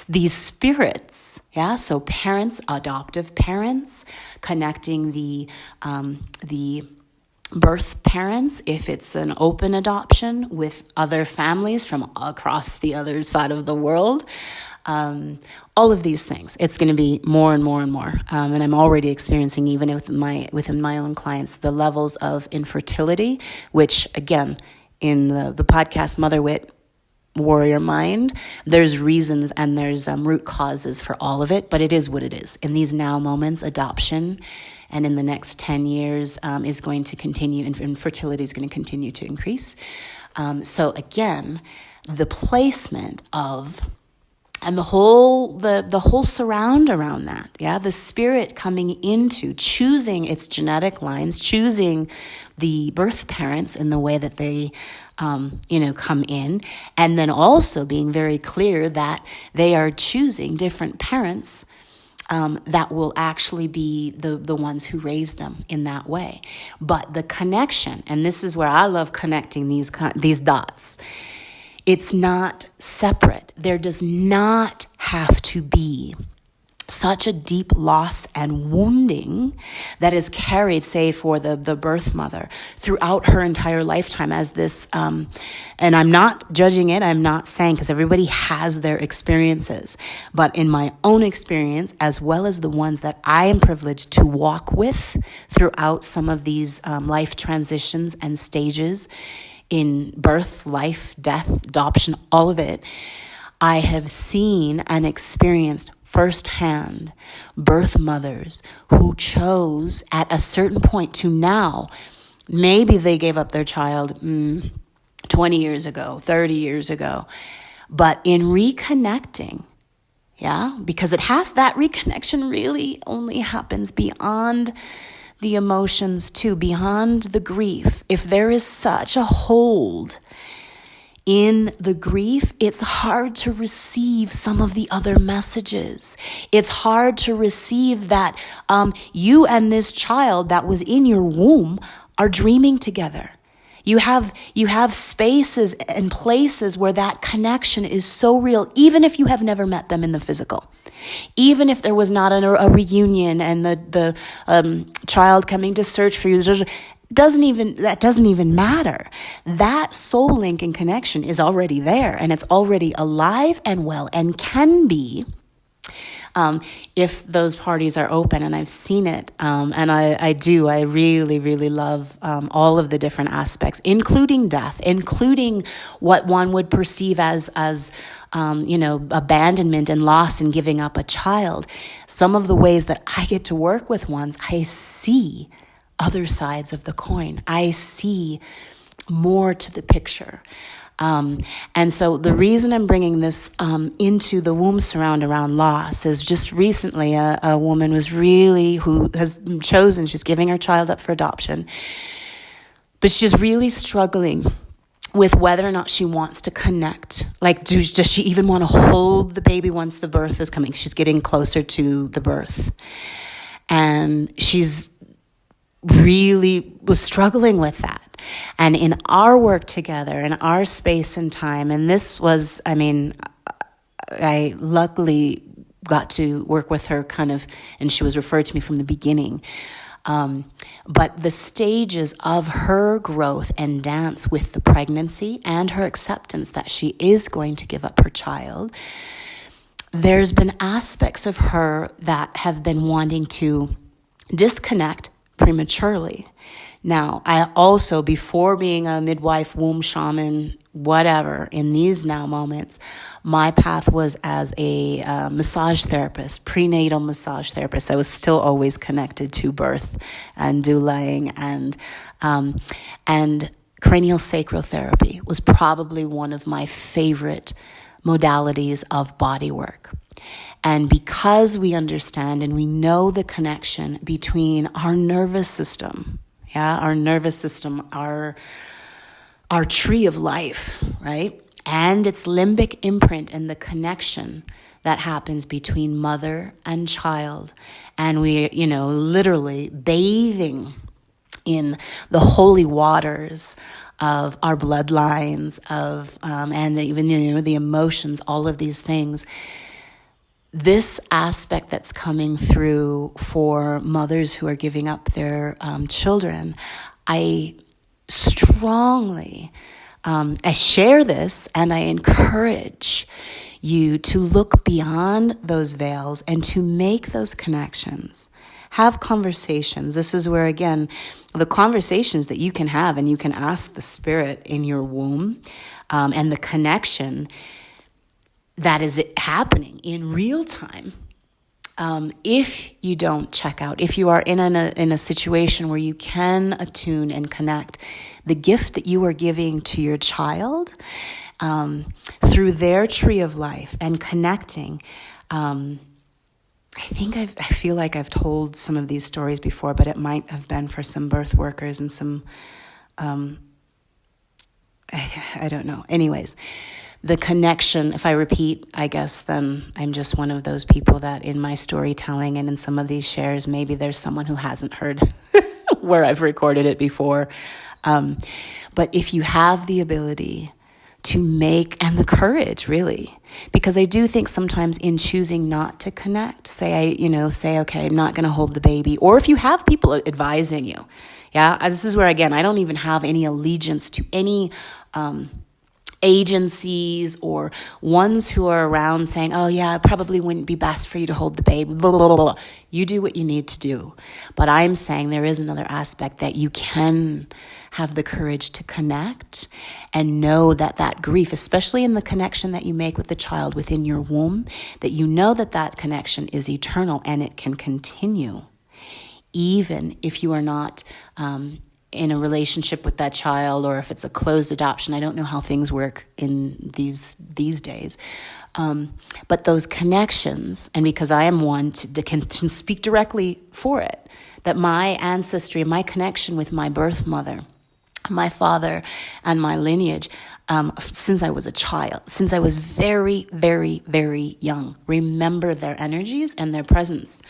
these spirits, yeah. So parents, adoptive parents, connecting the birth parents, if it's an open adoption, with other families from across the other side of the world. All of these things. It's going to be more and more and more. And I'm already experiencing, even within my own clients, the levels of infertility, which again, in the podcast Mother Wit Warrior Mind, there's reasons and there's root causes for all of it, but it is what it is. In these now moments, adoption, and in the next 10 years is going to continue, and fertility is going to continue to increase. So again, the placement of, and the whole surround around that, yeah, the spirit coming into choosing its genetic lines, choosing the birth parents in the way that they, come in, and then also being very clear that they are choosing different parents that will actually be the ones who raise them in that way. But the connection, and this is where I love connecting these dots. It's not separate. There does not have to be such a deep loss and wounding that is carried, say, for the birth mother throughout her entire lifetime as this, and I'm not judging it, I'm not saying, because everybody has their experiences, but in my own experience, as well as the ones that I am privileged to walk with throughout some of these life transitions and stages, in birth, life, death, adoption, all of it, I have seen and experienced firsthand birth mothers who chose at a certain point to now, maybe they gave up their child 20 years ago, 30 years ago, but in reconnecting, yeah, because that reconnection really only happens beyond the emotions too, beyond the grief. If there is such a hold in the grief, it's hard to receive some of the other messages. It's hard to receive that you and this child that was in your womb are dreaming together. You have spaces and places where that connection is so real, even if you have never met them in the physical. Even if there was not a reunion and the child coming to search for you, that doesn't even matter. That soul link and connection is already there, and it's already alive and well, and can be, if those parties are open. And I've seen it, and I really, really love all of the different aspects, including death, including what one would perceive as abandonment and loss and giving up a child. Some of the ways that I get to work with ones, I see other sides of the coin. I see more to the picture. And so the reason I'm bringing this into the WombSurround around loss is just recently a woman who has chosen, she's giving her child up for adoption, but she's really struggling with whether or not she wants to connect. Like, does she even want to hold the baby once the birth is coming? She's getting closer to the birth. And she's really was struggling with that. And in our work together, in our space and time, and this was, I luckily got to work with her and she was referred to me from the beginning. But the stages of her growth and dance with the pregnancy and her acceptance that she is going to give up her child, there's been aspects of her that have been wanting to disconnect prematurely. Now, I also, before being a midwife, womb shaman, whatever, in these now moments, my path was as a massage therapist, prenatal massage therapist. I was still always connected to birth and douulaing, and cranial sacral therapy was probably one of my favorite modalities of body work. And because we understand and we know the connection between our nervous system, our nervous system, our tree of life, right? And its limbic imprint and the connection that happens between mother and child. And we, literally bathing in the holy waters of our bloodlines, and even the emotions, all of these things. This aspect that's coming through for mothers who are giving up their children, I strongly I share this, and I encourage you to look beyond those veils and to make those connections. Have conversations. This is where, again, the conversations that you can have, and you can ask the spirit in your womb, and the connection that is happening in real time. If you don't check out, if you are in a situation where you can attune and connect, the gift that you are giving to your child through their tree of life and connecting. I feel like I've told some of these stories before, but it might have been for some birth workers and some, I don't know. Anyways, the connection, if I repeat, I guess then I'm just one of those people that in my storytelling and in some of these shares, maybe there's someone who hasn't heard where I've recorded it before. But if you have the ability to make, and the courage really, because I do think sometimes in choosing not to connect, say, okay, I'm not going to hold the baby. Or if you have people advising you, this is where, again, I don't even have any allegiance to any, agencies or ones who are around saying, oh yeah, it probably wouldn't be best for you to hold the baby, blah, blah, blah, blah. You do what you need to do. But I'm saying there is another aspect that you can have the courage to connect and know that grief, especially in the connection that you make with the child within your womb, that you know that connection is eternal and it can continue even if you are not, in a relationship with that child, or if it's a closed adoption. I don't know how things work in these days. But those connections, and because I am one that can speak directly for it, that my ancestry, my connection with my birth mother, my father, and my lineage, since I was a child, since I was very, very, very young, remember their energies and their presence.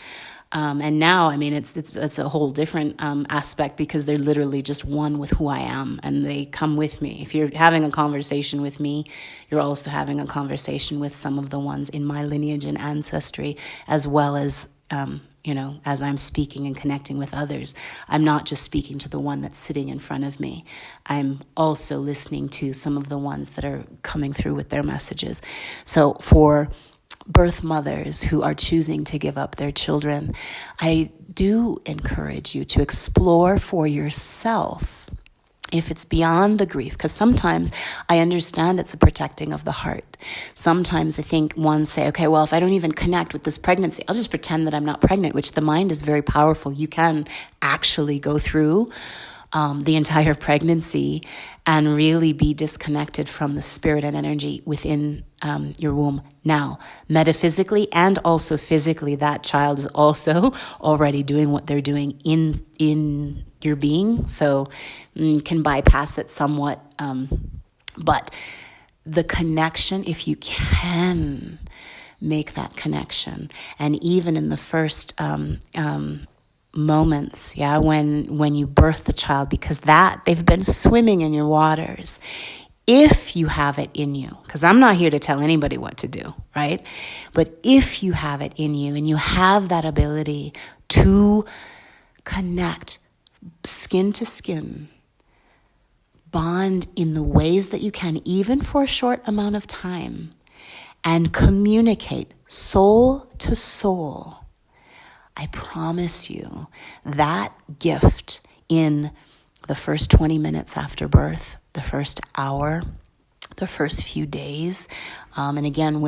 And now, I mean, it's a whole different aspect, because they're literally just one with who I am, and they come with me. If you're having a conversation with me, you're also having a conversation with some of the ones in my lineage and ancestry, as well as, as I'm speaking and connecting with others. I'm not just speaking to the one that's sitting in front of me. I'm also listening to some of the ones that are coming through with their messages. So for birth mothers who are choosing to give up their children, I do encourage you to explore for yourself if it's beyond the grief, because sometimes I understand it's a protecting of the heart. Sometimes I think ones say, okay, well, if I don't even connect with this pregnancy, I'll just pretend that I'm not pregnant, which the mind is very powerful. You can actually go through the entire pregnancy and really be disconnected from the spirit and energy within your womb. Now, metaphysically and also physically, that child is also already doing what they're doing in your being, so you can bypass it somewhat. But the connection, if you can make that connection, and even in the first moments, when you birth the child, because that they've been swimming in your waters, if you have it in you, because I'm not here to tell anybody what to do, right? But if you have it in you and you have that ability to connect skin to skin, bond in the ways that you can, even for a short amount of time, and communicate soul to soul, I promise you that gift in the first 20 minutes after birth, the first hour, the first few days, and again,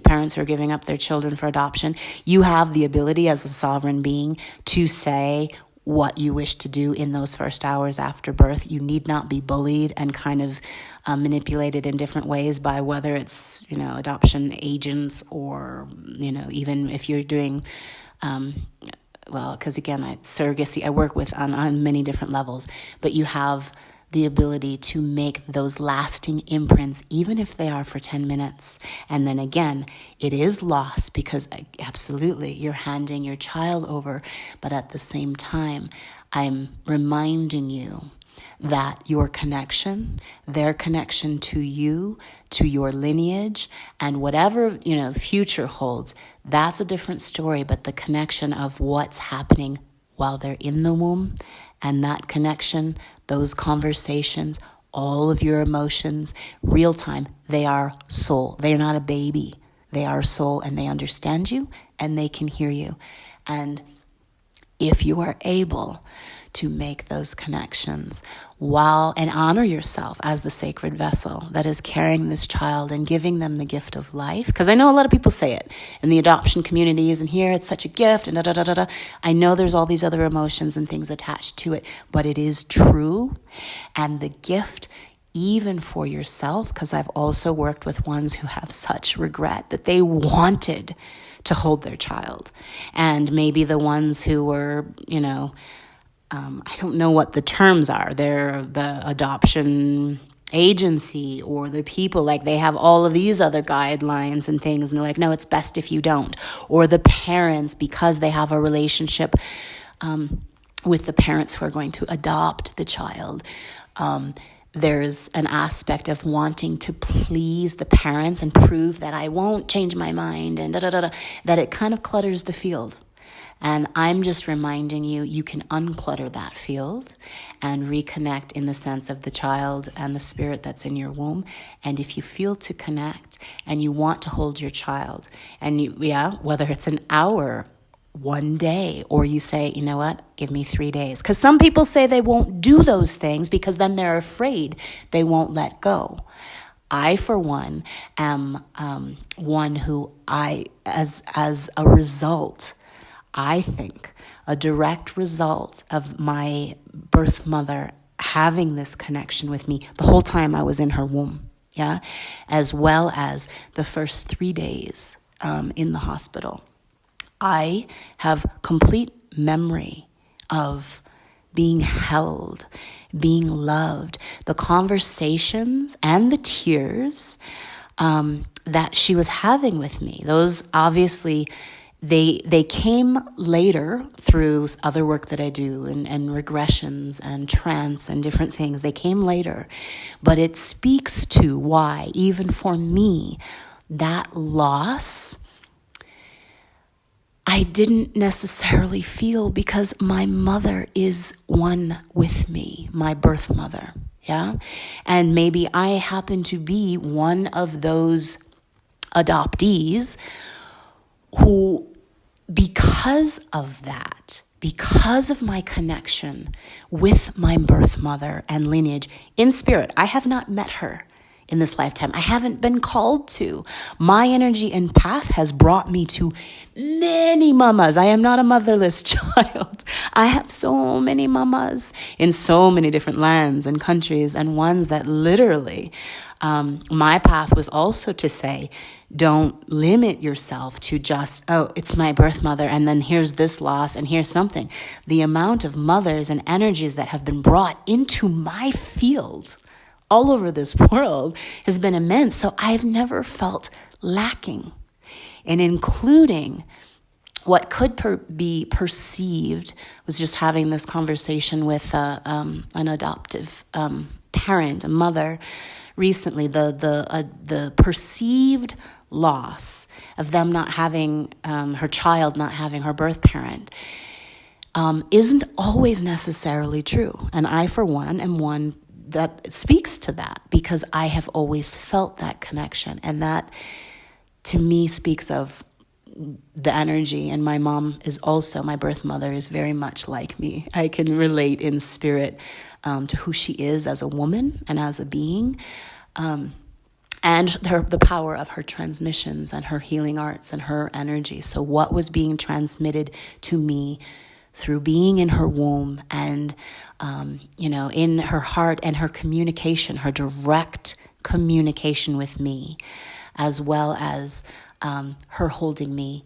parents who are giving up their children for adoption, you have the ability as a sovereign being to say what you wish to do in those first hours after birth. You need not be bullied and kind of manipulated in different ways by whether it's, adoption agents or, even if you're doing because again, surrogacy, I work with on many different levels, but you have the ability to make those lasting imprints, even if they are for 10 minutes. And then again, it is loss, because absolutely you're handing your child over, but at the same time, I'm reminding you that your connection, their connection to you, to your lineage, and whatever, future holds, that's a different story. But the connection of what's happening while they're in the womb, and that connection, those conversations, all of your emotions, real time, they are soul. They're not a baby. They are soul, and they understand you, and they can hear you. And if you are able to make those connections and honor yourself as the sacred vessel that is carrying this child and giving them the gift of life, because I know a lot of people say it in the adoption communities, and here it's such a gift, and da-da-da-da-da. I know there's all these other emotions and things attached to it, but it is true. And the gift, even for yourself, because I've also worked with ones who have such regret that they wanted to hold their child. And maybe the ones who were, I don't know what the terms are. They're the adoption agency or the people, like they have all of these other guidelines and things. And they're like, no, it's best if you don't. Or the parents, because they have a relationship with the parents who are going to adopt the child. There's an aspect of wanting to please the parents and prove that I won't change my mind and that it kind of clutters the field. And I'm just reminding you, you can unclutter that field and reconnect in the sense of the child and the spirit that's in your womb. And if you feel to connect and you want to hold your child, and whether it's an hour, one day, or you say, you know what, give me 3 days. Because some people say they won't do those things because then they're afraid they won't let go. I, for one, am one who as a result, I think, a direct result of my birth mother having this connection with me the whole time I was in her womb, as well as the first 3 days in the hospital. I have complete memory of being held, being loved, the conversations and the tears that she was having with me. Those obviously, they came later through other work that I do and regressions and trance and different things. They came later, but it speaks to why, even for me, that loss I didn't necessarily feel, because my mother is one with me, my birth mother, And maybe I happen to be one of those adoptees who, because of that, because of my connection with my birth mother and lineage in spirit, I have not met her in this lifetime. I haven't been called to. My energy and path has brought me to many mamas. I am not a motherless child. I have so many mamas in so many different lands and countries, and ones that literally, my path was also to say, don't limit yourself to just, it's my birth mother, and then here's this loss, and here's something. The amount of mothers and energies that have been brought into my field all over this world has been immense. So I've never felt lacking in including what could be perceived, was just having this conversation with an adoptive parent, a mother, recently, the perceived loss of them not having, her child not having her birth parent, isn't always necessarily true. And I, for one, am one that speaks to that, because I have always felt that connection. And that, to me, speaks of the energy. And my mom is also, my birth mother is very much like me. I can relate in spirit to who she is as a woman and as a being, and the power of her transmissions and her healing arts and her energy. So what was being transmitted to me through being in her womb and, in her heart, and her communication, her direct communication with me, as well as her holding me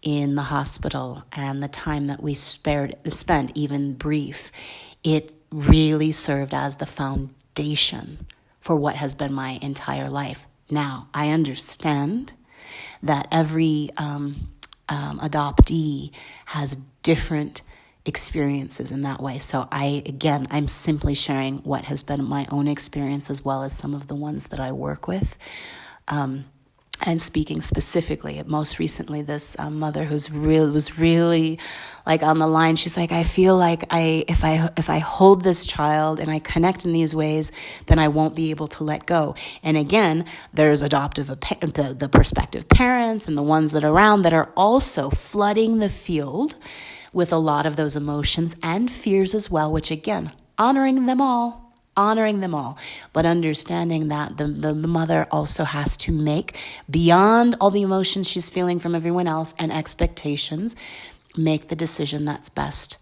in the hospital and the time that we spent, even brief, it really served as the foundation for what has been my entire life. Now, I understand that every adoptee has different experiences in that way. So I'm simply sharing what has been my own experience as well as some of the ones that I work with. And speaking specifically, most recently, this mother was really like on the line. She's like, I feel like if I hold this child and I connect in these ways, then I won't be able to let go. And again, there's the prospective parents and the ones that are around that are also flooding the field with a lot of those emotions and fears as well, which again, honoring them all, but understanding that the mother also has to make, beyond all the emotions she's feeling from everyone else and expectations, make the decision that's best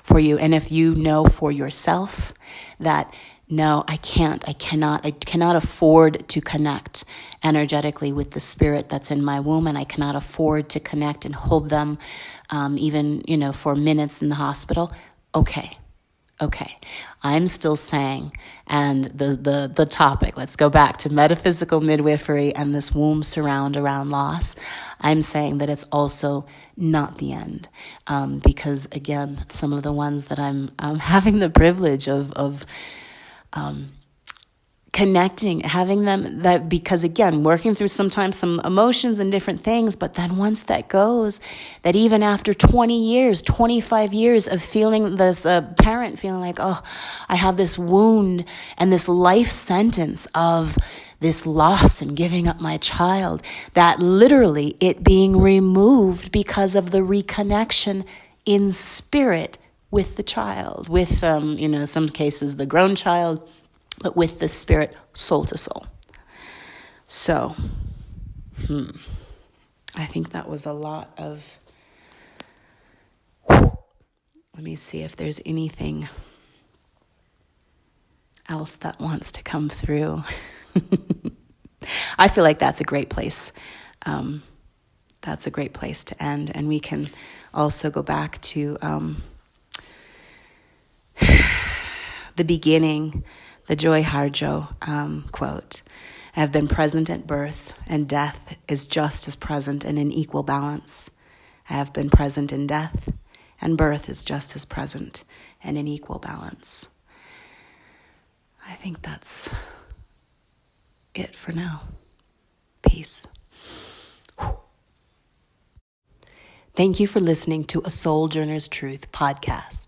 for you. And if you know for yourself that, no, I cannot afford to connect energetically with the spirit that's in my womb, and I cannot afford to connect and hold them even, for minutes in the hospital, okay. I'm still saying, and the topic, let's go back to metaphysical midwifery and this WombSurround around loss. I'm saying that it's also not the end, because again, some of the ones that I'm having the privilege of connecting, having them, that because again, working through sometimes some emotions and different things, but then once that goes, that even after 20 years, 25 years of feeling this, parent feeling like, oh, I have this wound and this life sentence of this loss and giving up my child, that literally it being removed because of the reconnection in spirit with the child, with, some cases, the grown child, but with the spirit, soul to soul. So, I think that was a lot of, let me see if there's anything else that wants to come through. I feel like that's a great place. That's a great place to end. And we can also go back to the beginning, the Joy Harjo quote, I have been present at birth, and death is just as present and in equal balance. I have been present in death, and birth is just as present and in equal balance. I think that's it for now. Peace. Thank you for listening to a SoulJourner's Truth podcast.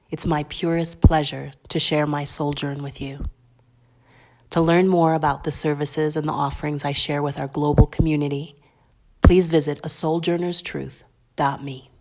It's my purest pleasure to share my SoulJourn with you. To learn more about the services and the offerings I share with our global community, please visit asouljournerstruth.me.